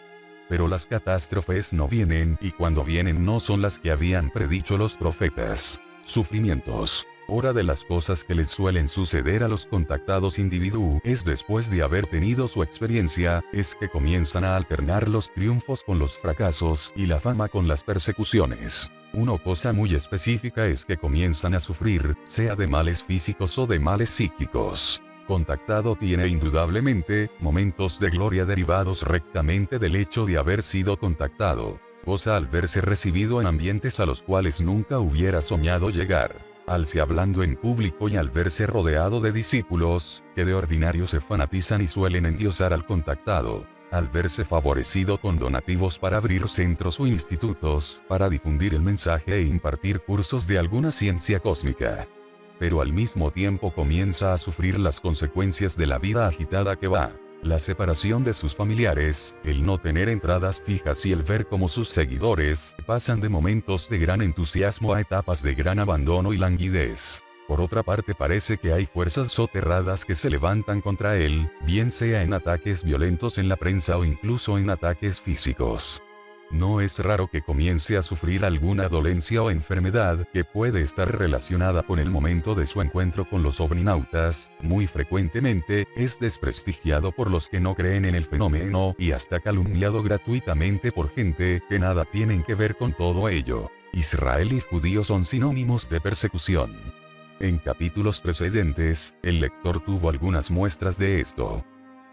Pero las catástrofes no vienen, y cuando vienen no son las que habían predicho los profetas. Sufrimientos. Hora de las cosas que les suelen suceder a los contactados individuos es después de haber tenido su experiencia, es que comienzan a alternar los triunfos con los fracasos y la fama con las persecuciones. Una cosa muy específica es que comienzan a sufrir, sea de males físicos o de males psíquicos. Contactado tiene indudablemente momentos de gloria derivados rectamente del hecho de haber sido contactado. Goza al verse recibido en ambientes a los cuales nunca hubiera soñado llegar. Alce hablando en público y al verse rodeado de discípulos, que de ordinario se fanatizan y suelen endiosar al contactado. Al verse favorecido con donativos para abrir centros o institutos, para difundir el mensaje e impartir cursos de alguna ciencia cósmica. Pero al mismo tiempo comienza a sufrir las consecuencias de la vida agitada que va. La separación de sus familiares, el no tener entradas fijas y el ver cómo sus seguidores pasan de momentos de gran entusiasmo a etapas de gran abandono y languidez. Por otra parte parece que hay fuerzas soterradas que se levantan contra él, bien sea en ataques violentos en la prensa o incluso en ataques físicos. No es raro que comience a sufrir alguna dolencia o enfermedad que puede estar relacionada con el momento de su encuentro con los ovninautas. Muy frecuentemente, es desprestigiado por los que no creen en el fenómeno y hasta calumniado gratuitamente por gente que nada tienen que ver con todo ello. Israel y judíos son sinónimos de persecución. En capítulos precedentes, el lector tuvo algunas muestras de esto.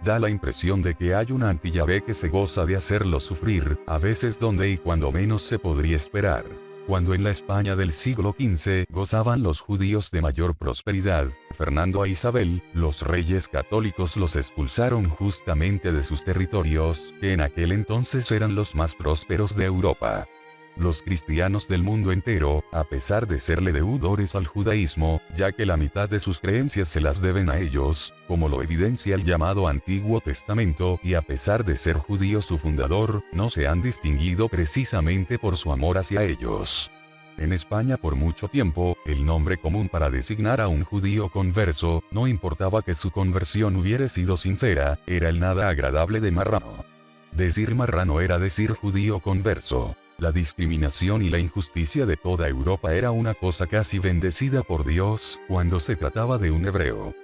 Da la impresión de que hay una anti-Yahvé que se goza de hacerlo sufrir, a veces donde y cuando menos se podría esperar. Cuando en la España del siglo XV gozaban los judíos de mayor prosperidad, Fernando e Isabel, los reyes católicos los expulsaron justamente de sus territorios, que en aquel entonces eran los más prósperos de Europa. Los cristianos del mundo entero, a pesar de serle deudores al judaísmo, ya que la mitad de sus creencias se las deben a ellos, como lo evidencia el llamado Antiguo Testamento, y a pesar de ser judío su fundador, no se han distinguido precisamente por su amor hacia ellos. En España por mucho tiempo, el nombre común para designar a un judío converso, no importaba que su conversión hubiera sido sincera, era el nada agradable de marrano. Decir marrano era decir judío converso. La discriminación y la injusticia de toda Europa era una cosa casi bendecida por Dios, cuando se trataba de un hebreo.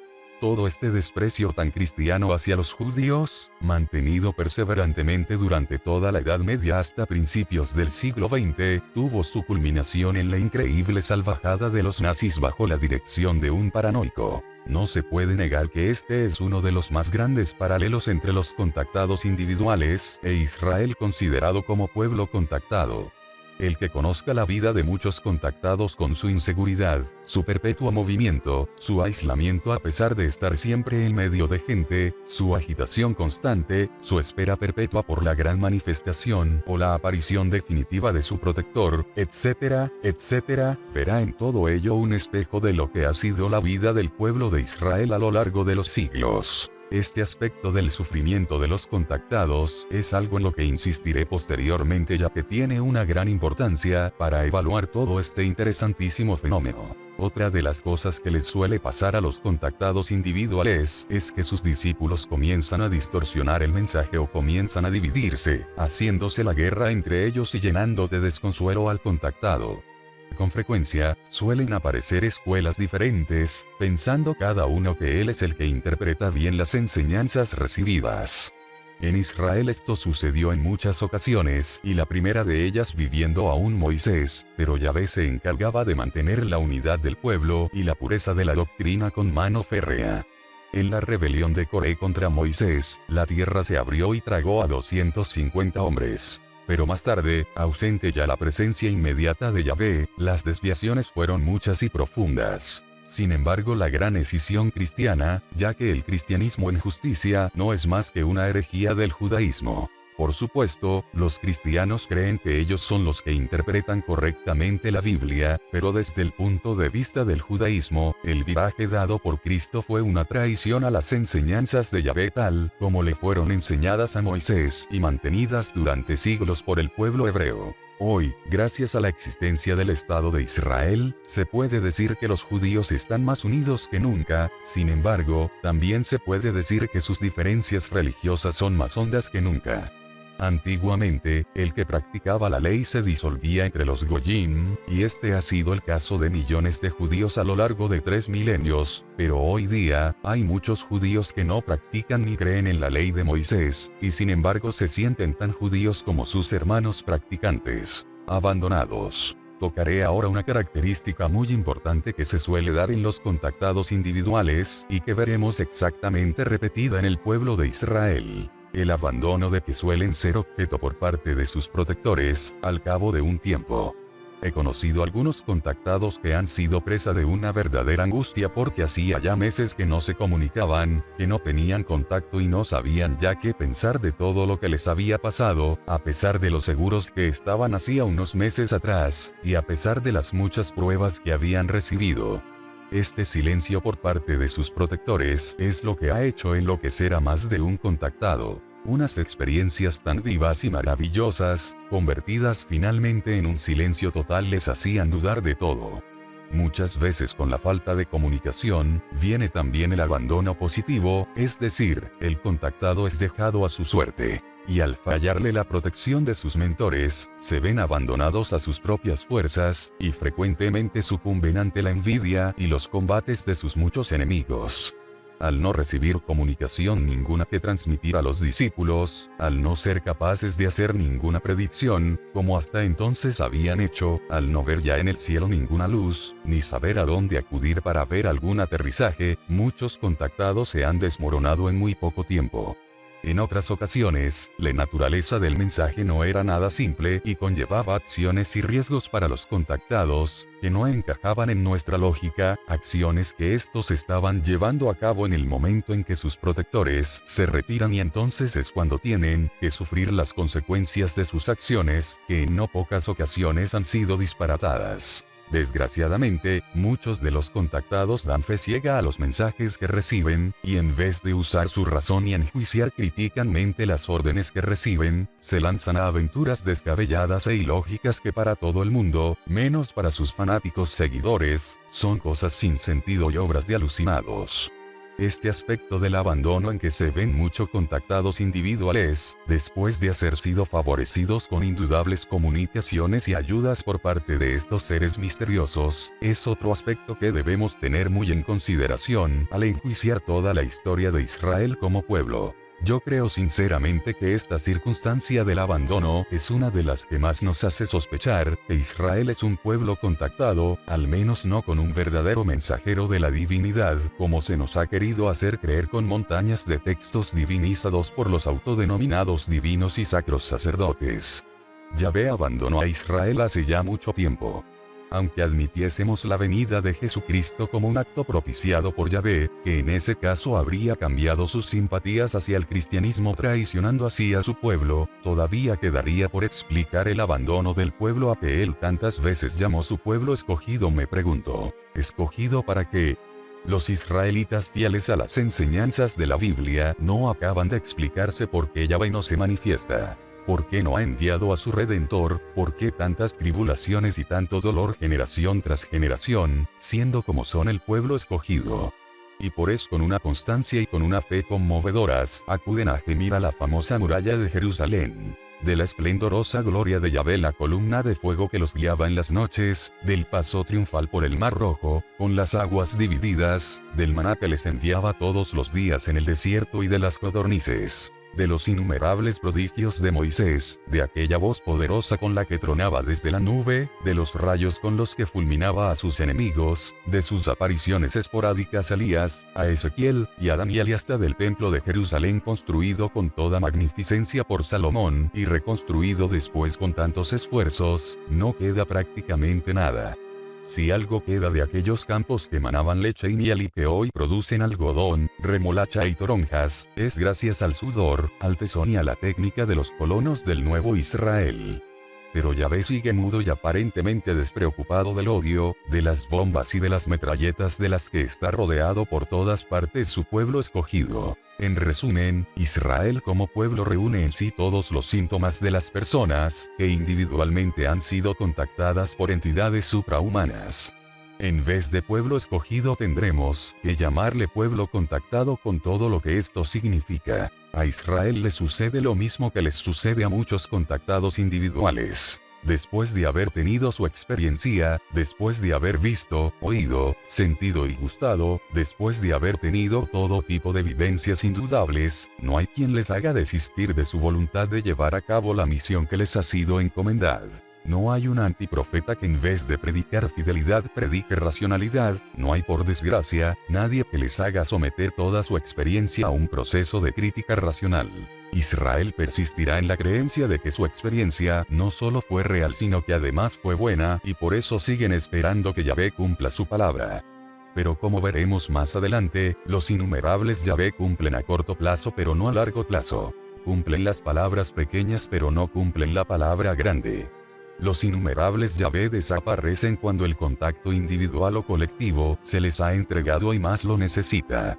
Todo este desprecio tan cristiano hacia los judíos, mantenido perseverantemente durante toda la Edad Media hasta principios del siglo XX, tuvo su culminación en la increíble salvajada de los nazis bajo la dirección de un paranoico. No se puede negar que este es uno de los más grandes paralelos entre los contactados individuales e Israel considerado como pueblo contactado. El que conozca la vida de muchos contactados con su inseguridad, su perpetuo movimiento, su aislamiento a pesar de estar siempre en medio de gente, su agitación constante, su espera perpetua por la gran manifestación o la aparición definitiva de su protector, etcétera, etcétera, verá en todo ello un espejo de lo que ha sido la vida del pueblo de Israel a lo largo de los siglos. Este aspecto del sufrimiento de los contactados es algo en lo que insistiré posteriormente, ya que tiene una gran importancia para evaluar todo este interesantísimo fenómeno. Otra de las cosas que les suele pasar a los contactados individuales es que sus discípulos comienzan a distorsionar el mensaje o comienzan a dividirse, haciéndose la guerra entre ellos y llenando de desconsuelo al contactado. Con frecuencia, suelen aparecer escuelas diferentes, pensando cada uno que él es el que interpreta bien las enseñanzas recibidas. En Israel esto sucedió en muchas ocasiones, y la primera de ellas viviendo aún Moisés, pero Yahvé se encargaba de mantener la unidad del pueblo y la pureza de la doctrina con mano férrea. En la rebelión de Coré contra Moisés, la tierra se abrió y tragó a 250 hombres. Pero más tarde, ausente ya la presencia inmediata de Yahvé, las desviaciones fueron muchas y profundas. Sin embargo, la gran escisión cristiana, ya que el cristianismo en justicia no es más que una herejía del judaísmo. Por supuesto, los cristianos creen que ellos son los que interpretan correctamente la Biblia, pero desde el punto de vista del judaísmo, el viraje dado por Cristo fue una traición a las enseñanzas de Yahvé tal como le fueron enseñadas a Moisés y mantenidas durante siglos por el pueblo hebreo. Hoy, gracias a la existencia del Estado de Israel, se puede decir que los judíos están más unidos que nunca. Sin embargo, también se puede decir que sus diferencias religiosas son más hondas que nunca. Antiguamente, el que practicaba la ley se disolvía entre los goyim, y este ha sido el caso de millones de judíos a lo largo de 3 milenios, pero hoy día, hay muchos judíos que no practican ni creen en la ley de Moisés, y sin embargo se sienten tan judíos como sus hermanos practicantes, abandonados. Tocaré ahora una característica muy importante que se suele dar en los contactados individuales, y que veremos exactamente repetida en el pueblo de Israel. El abandono de que suelen ser objeto por parte de sus protectores, al cabo de un tiempo. He conocido algunos contactados que han sido presa de una verdadera angustia porque hacía ya meses que no se comunicaban, que no tenían contacto y no sabían ya qué pensar de todo lo que les había pasado, a pesar de lo seguros que estaban hacía unos meses atrás, y a pesar de las muchas pruebas que habían recibido. Este silencio por parte de sus protectores es lo que ha hecho enloquecer a más de un contactado. Unas experiencias tan vivas y maravillosas, convertidas finalmente en un silencio total, les hacían dudar de todo. Muchas veces con la falta de comunicación, viene también el abandono positivo, es decir, el contactado es dejado a su suerte. Y al fallarle la protección de sus mentores, se ven abandonados a sus propias fuerzas, y frecuentemente sucumben ante la envidia y los combates de sus muchos enemigos. Al no recibir comunicación ninguna que transmitir a los discípulos, al no ser capaces de hacer ninguna predicción, como hasta entonces habían hecho, al no ver ya en el cielo ninguna luz, ni saber a dónde acudir para ver algún aterrizaje, muchos contactados se han desmoronado en muy poco tiempo. En otras ocasiones, la naturaleza del mensaje no era nada simple y conllevaba acciones y riesgos para los contactados, que no encajaban en nuestra lógica, acciones que estos estaban llevando a cabo en el momento en que sus protectores se retiran, y entonces es cuando tienen que sufrir las consecuencias de sus acciones, que en no pocas ocasiones han sido disparatadas. Desgraciadamente, muchos de los contactados dan fe ciega a los mensajes que reciben, y en vez de usar su razón y enjuiciar críticamente las órdenes que reciben, se lanzan a aventuras descabelladas e ilógicas que para todo el mundo, menos para sus fanáticos seguidores, son cosas sin sentido y obras de alucinados. Este aspecto del abandono en que se ven muchos contactados individuales, después de haber sido favorecidos con indudables comunicaciones y ayudas por parte de estos seres misteriosos, es otro aspecto que debemos tener muy en consideración al enjuiciar toda la historia de Israel como pueblo. Yo creo sinceramente que esta circunstancia del abandono es una de las que más nos hace sospechar que Israel es un pueblo contactado, al menos no con un verdadero mensajero de la divinidad, como se nos ha querido hacer creer con montañas de textos divinizados por los autodenominados divinos y sacros sacerdotes. Yahvé abandonó a Israel hace ya mucho tiempo. Aunque admitiésemos la venida de Jesucristo como un acto propiciado por Yahvé, que en ese caso habría cambiado sus simpatías hacia el cristianismo traicionando así a su pueblo, todavía quedaría por explicar el abandono del pueblo a que él tantas veces llamó su pueblo escogido. Me pregunto, ¿escogido para qué? Los israelitas fieles a las enseñanzas de la Biblia no acaban de explicarse por qué Yahvé no se manifiesta. ¿Por qué no ha enviado a su Redentor? ¿Por qué tantas tribulaciones y tanto dolor generación tras generación, siendo como son el pueblo escogido? Y por eso con una constancia y con una fe conmovedoras, acuden a gemir a la famosa muralla de Jerusalén. De la esplendorosa gloria de Yahvé, la columna de fuego que los guiaba en las noches, del paso triunfal por el Mar Rojo, con las aguas divididas, del maná que les enviaba todos los días en el desierto y de las codornices, de los innumerables prodigios de Moisés, de aquella voz poderosa con la que tronaba desde la nube, de los rayos con los que fulminaba a sus enemigos, de sus apariciones esporádicas a Elías, a Ezequiel, y a Daniel, y hasta del templo de Jerusalén construido con toda magnificencia por Salomón, y reconstruido después con tantos esfuerzos, no queda prácticamente nada. Si algo queda de aquellos campos que emanaban leche y miel y que hoy producen algodón, remolacha y toronjas, es gracias al sudor, al tesón y a la técnica de los colonos del Nuevo Israel. Pero Yahvé sigue mudo y aparentemente despreocupado del odio, de las bombas y de las metralletas de las que está rodeado por todas partes su pueblo escogido. En resumen, Israel como pueblo reúne en sí todos los síntomas de las personas que individualmente han sido contactadas por entidades suprahumanas. En vez de pueblo escogido tendremos que llamarle pueblo contactado, con todo lo que esto significa. A Israel le sucede lo mismo que les sucede a muchos contactados individuales. Después de haber tenido su experiencia, después de haber visto, oído, sentido y gustado, después de haber tenido todo tipo de vivencias indudables, no hay quien les haga desistir de su voluntad de llevar a cabo la misión que les ha sido encomendada. No hay un antiprofeta que en vez de predicar fidelidad predique racionalidad, no hay por desgracia, nadie que les haga someter toda su experiencia a un proceso de crítica racional. Israel persistirá en la creencia de que su experiencia no solo fue real sino que además fue buena, y por eso siguen esperando que Yahvé cumpla su palabra. Pero como veremos más adelante, los innumerables Yahvé cumplen a corto plazo pero no a largo plazo. Cumplen las palabras pequeñas pero no cumplen la palabra grande. Los innumerables Yahvé desaparecen cuando el contacto individual o colectivo se les ha entregado y más lo necesita.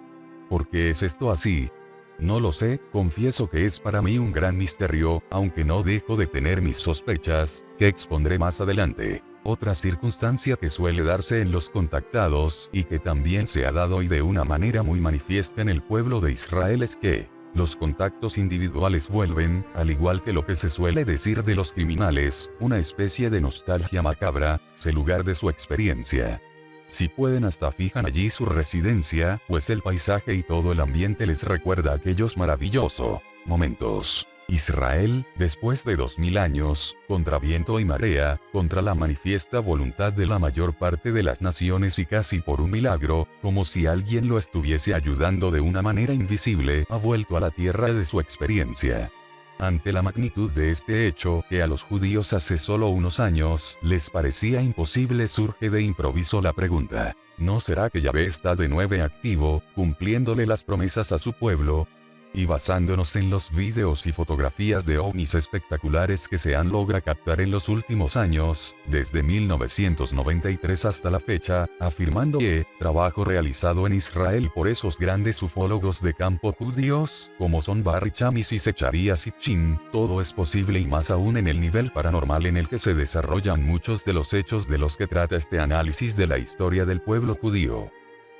¿Por qué es esto así? No lo sé, confieso que es para mí un gran misterio, aunque no dejo de tener mis sospechas, que expondré más adelante. Otra circunstancia que suele darse en los contactados, y que también se ha dado y de una manera muy manifiesta en el pueblo de Israel, es que los contactos individuales vuelven, al igual que lo que se suele decir de los criminales, una especie de nostalgia macabra, ese lugar de su experiencia. Si pueden hasta fijan allí su residencia, pues el paisaje y todo el ambiente les recuerda aquellos maravillosos momentos. Israel, después de 2000 años, contra viento y marea, contra la manifiesta voluntad de la mayor parte de las naciones y casi por un milagro, como si alguien lo estuviese ayudando de una manera invisible, ha vuelto a la tierra de su experiencia. Ante la magnitud de este hecho, que a los judíos hace solo unos años les parecía imposible, surge de improviso la pregunta: ¿no será que Yahvé está de nuevo activo, cumpliéndole las promesas a su pueblo? Y basándonos en los videos y fotografías de ovnis espectaculares que se han logrado captar en los últimos años, desde 1993 hasta la fecha, afirmando que trabajo realizado en Israel por esos grandes ufólogos de campo judíos, como son Barry Chamis y Zecharia Sitchin, todo es posible y más aún en el nivel paranormal en el que se desarrollan muchos de los hechos de los que trata este análisis de la historia del pueblo judío.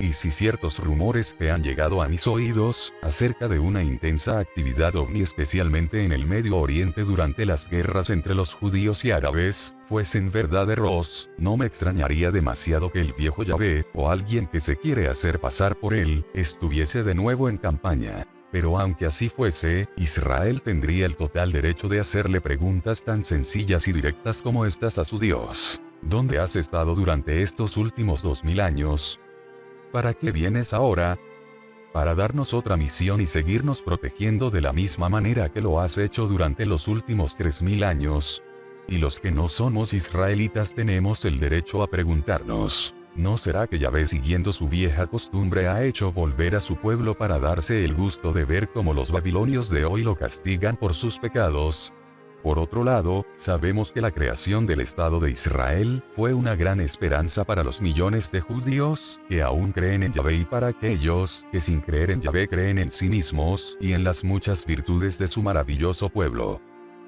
Y si ciertos rumores que han llegado a mis oídos, acerca de una intensa actividad ovni especialmente en el Medio Oriente durante las guerras entre los judíos y árabes, fuesen verdaderos, no me extrañaría demasiado que el viejo Yahvé, o alguien que se quiere hacer pasar por él, estuviese de nuevo en campaña. Pero aunque así fuese, Israel tendría el total derecho de hacerle preguntas tan sencillas y directas como estas a su Dios. ¿Dónde has estado durante estos últimos 2000 años? ¿Para qué vienes ahora? Para darnos otra misión y seguirnos protegiendo de la misma manera que lo has hecho durante los últimos 3000 años. Y los que no somos israelitas tenemos el derecho a preguntarnos: ¿no será que Yahvé, siguiendo su vieja costumbre, ha hecho volver a su pueblo para darse el gusto de ver cómo los babilonios de hoy lo castigan por sus pecados? Por otro lado, sabemos que la creación del Estado de Israel fue una gran esperanza para los millones de judíos que aún creen en Yahvé y para aquellos que sin creer en Yahvé creen en sí mismos y en las muchas virtudes de su maravilloso pueblo.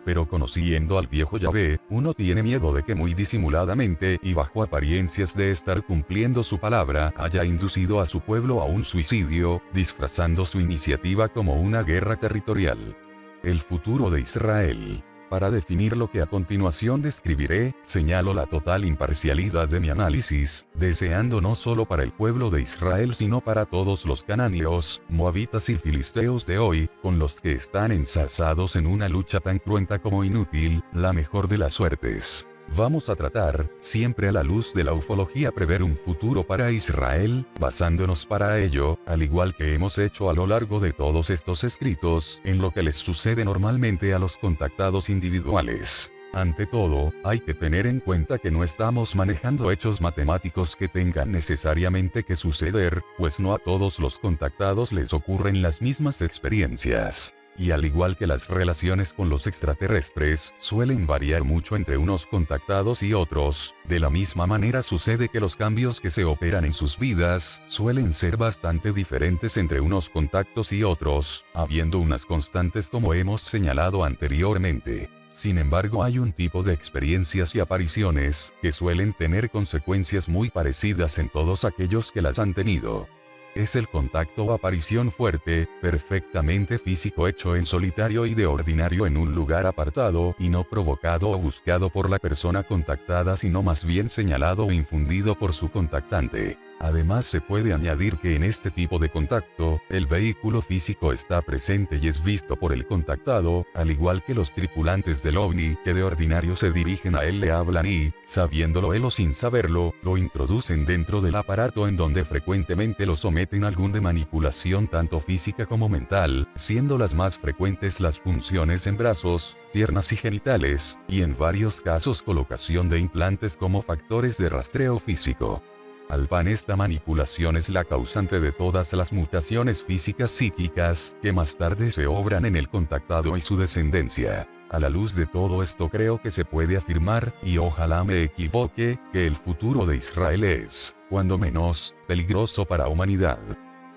Pero conociendo al viejo Yahvé, uno tiene miedo de que muy disimuladamente y bajo apariencias de estar cumpliendo su palabra, haya inducido a su pueblo a un suicidio, disfrazando su iniciativa como una guerra territorial. El futuro de Israel. Para definir lo que a continuación describiré, señalo la total imparcialidad de mi análisis, deseando no solo para el pueblo de Israel sino para todos los cananeos, moabitas y filisteos de hoy, con los que están enzarzados en una lucha tan cruenta como inútil, la mejor de las suertes. Vamos a tratar, siempre a la luz de la ufología, prever un futuro para Israel, basándonos para ello, al igual que hemos hecho a lo largo de todos estos escritos, en lo que les sucede normalmente a los contactados individuales. Ante todo, hay que tener en cuenta que no estamos manejando hechos matemáticos que tengan necesariamente que suceder, pues no a todos los contactados les ocurren las mismas experiencias. Y al igual que las relaciones con los extraterrestres suelen variar mucho entre unos contactados y otros, de la misma manera sucede que los cambios que se operan en sus vidas suelen ser bastante diferentes entre unos contactos y otros, habiendo unas constantes como hemos señalado anteriormente. Sin embargo, hay un tipo de experiencias y apariciones que suelen tener consecuencias muy parecidas en todos aquellos que las han tenido. Es el contacto o aparición fuerte, perfectamente físico, hecho en solitario y de ordinario en un lugar apartado y no provocado o buscado por la persona contactada sino más bien señalado o infundido por su contactante. Además, se puede añadir que en este tipo de contacto, el vehículo físico está presente y es visto por el contactado, al igual que los tripulantes del ovni, que de ordinario se dirigen a él, le hablan y, sabiéndolo él o sin saberlo, lo introducen dentro del aparato, en donde frecuentemente lo someten a algún de manipulación tanto física como mental, siendo las más frecuentes las punciones en brazos, piernas y genitales, y en varios casos colocación de implantes como factores de rastreo físico. Al pan, esta manipulación es la causante de todas las mutaciones físicas psíquicas que más tarde se obran en el contactado y su descendencia. A la luz de todo esto, creo que se puede afirmar, y ojalá me equivoque, que el futuro de Israel es, cuando menos, peligroso para la humanidad.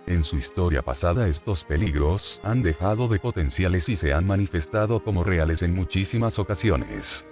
En su historia pasada estos peligros han dejado de potenciales y se han manifestado como reales en muchísimas ocasiones.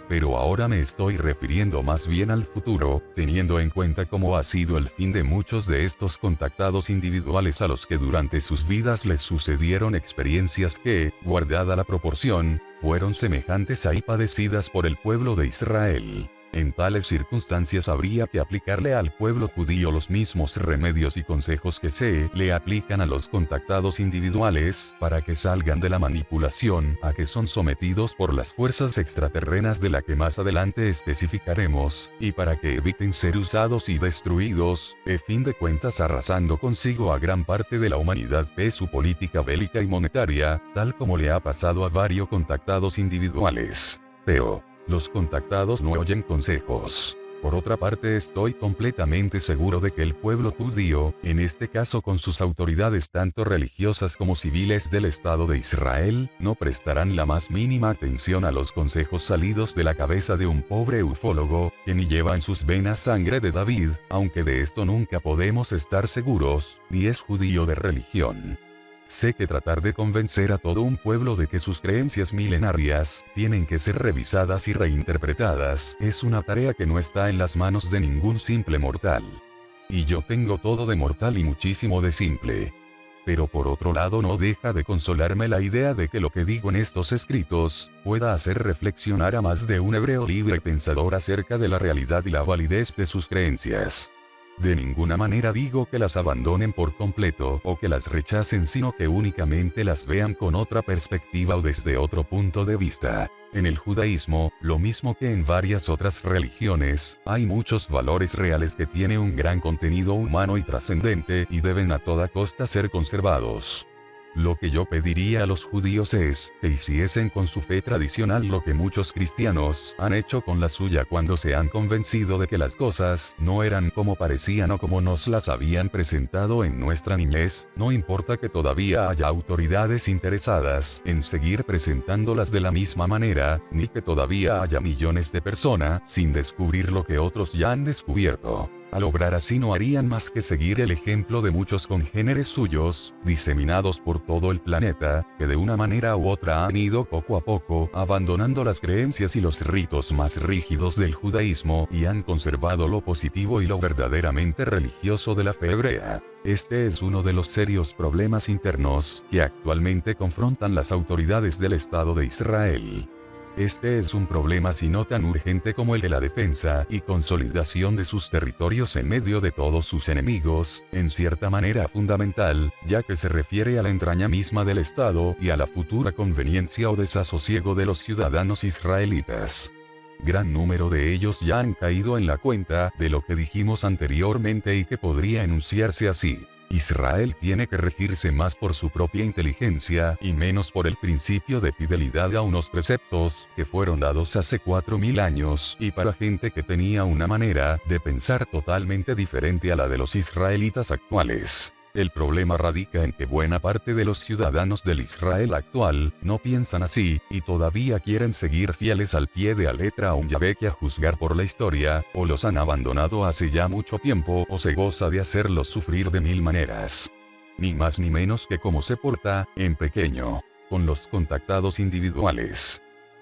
Pero ahora me estoy refiriendo más bien al futuro, teniendo en cuenta cómo ha sido el fin de muchos de estos contactados individuales a los que durante sus vidas les sucedieron experiencias que, guardada la proporción, fueron semejantes a y padecidas por el pueblo de Israel. En tales circunstancias habría que aplicarle al pueblo judío los mismos remedios y consejos que se le aplican a los contactados individuales, para que salgan de la manipulación a que son sometidos por las fuerzas extraterrenas de la que más adelante especificaremos, y para que eviten ser usados y destruidos, a fin de cuentas arrasando consigo a gran parte de la humanidad de su política bélica y monetaria, tal como le ha pasado a varios contactados individuales. Pero los contactados no oyen consejos. Por otra parte, estoy completamente seguro de que el pueblo judío, en este caso con sus autoridades tanto religiosas como civiles del Estado de Israel, no prestarán la más mínima atención a los consejos salidos de la cabeza de un pobre ufólogo, que ni lleva en sus venas sangre de David, aunque de esto nunca podemos estar seguros, ni es judío de religión. Sé que tratar de convencer a todo un pueblo de que sus creencias milenarias tienen que ser revisadas y reinterpretadas es una tarea que no está en las manos de ningún simple mortal. Y yo tengo todo de mortal y muchísimo de simple. Pero por otro lado, no deja de consolarme la idea de que lo que digo en estos escritos pueda hacer reflexionar a más de un hebreo libre pensador acerca de la realidad y la validez de sus creencias. De ninguna manera digo que las abandonen por completo o que las rechacen, sino que únicamente las vean con otra perspectiva o desde otro punto de vista. En el judaísmo, lo mismo que en varias otras religiones, hay muchos valores reales que tienen un gran contenido humano y trascendente y deben a toda costa ser conservados. Lo que yo pediría a los judíos es que hiciesen con su fe tradicional lo que muchos cristianos han hecho con la suya cuando se han convencido de que las cosas no eran como parecían o como nos las habían presentado en nuestra niñez. No importa que todavía haya autoridades interesadas en seguir presentándolas de la misma manera, ni que todavía haya millones de personas sin descubrir lo que otros ya han descubierto. Al obrar así no harían más que seguir el ejemplo de muchos congéneres suyos, diseminados por todo el planeta, que de una manera u otra han ido poco a poco abandonando las creencias y los ritos más rígidos del judaísmo y han conservado lo positivo y lo verdaderamente religioso de la fe hebrea. Este es uno de los serios problemas internos que actualmente confrontan las autoridades del Estado de Israel. Este es un problema si no tan urgente como el de la defensa y consolidación de sus territorios en medio de todos sus enemigos, en cierta manera fundamental, ya que se refiere a la entraña misma del Estado y a la futura conveniencia o desasosiego de los ciudadanos israelitas. Gran número de ellos ya han caído en la cuenta de lo que dijimos anteriormente y que podría enunciarse así. Israel tiene que regirse más por su propia inteligencia y menos por el principio de fidelidad a unos preceptos que fueron dados hace 4000 años y para gente que tenía una manera de pensar totalmente diferente a la de los israelitas actuales. El problema radica en que buena parte de los ciudadanos del Israel actual no piensan así, y todavía quieren seguir fieles al pie de la letra a un Yahvé que a juzgar por la historia, o los han abandonado hace ya mucho tiempo o se goza de hacerlos sufrir de mil maneras. Ni más ni menos que como se porta, en pequeño, con los contactados individuales.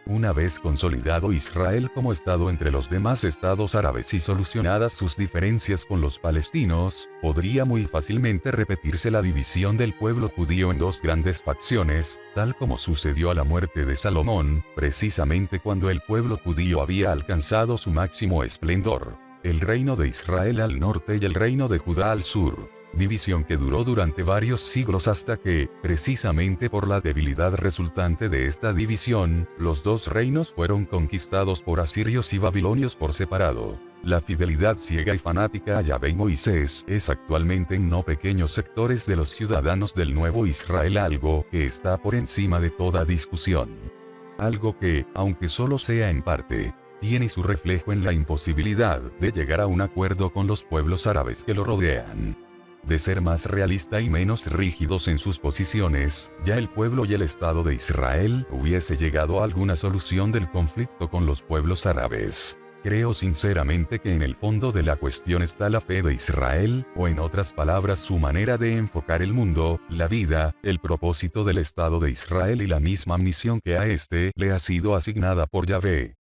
Una vez consolidado Israel como Estado entre los demás estados árabes y solucionadas sus diferencias con los palestinos, podría muy fácilmente repetirse la división del pueblo judío en dos grandes facciones, tal como sucedió a la muerte de Salomón, precisamente cuando el pueblo judío había alcanzado su máximo esplendor. El reino de Israel al norte y el reino de Judá al sur. División que duró durante varios siglos hasta que, precisamente por la debilidad resultante de esta división, los dos reinos fueron conquistados por asirios y babilonios por separado. La fidelidad ciega y fanática a Yahvé y Moisés es actualmente en no pequeños sectores de los ciudadanos del nuevo Israel algo que está por encima de toda discusión. Algo que, aunque solo sea en parte, tiene su reflejo en la imposibilidad de llegar a un acuerdo con los pueblos árabes que lo rodean. De ser más realista y menos rígidos en sus posiciones, ya el pueblo y el Estado de Israel hubiese llegado a alguna solución del conflicto con los pueblos árabes. Creo sinceramente que en el fondo de la cuestión está la fe de Israel, o en otras palabras su manera de enfocar el mundo, la vida, el propósito del Estado de Israel y la misma misión que a este le ha sido asignada por Yahvé.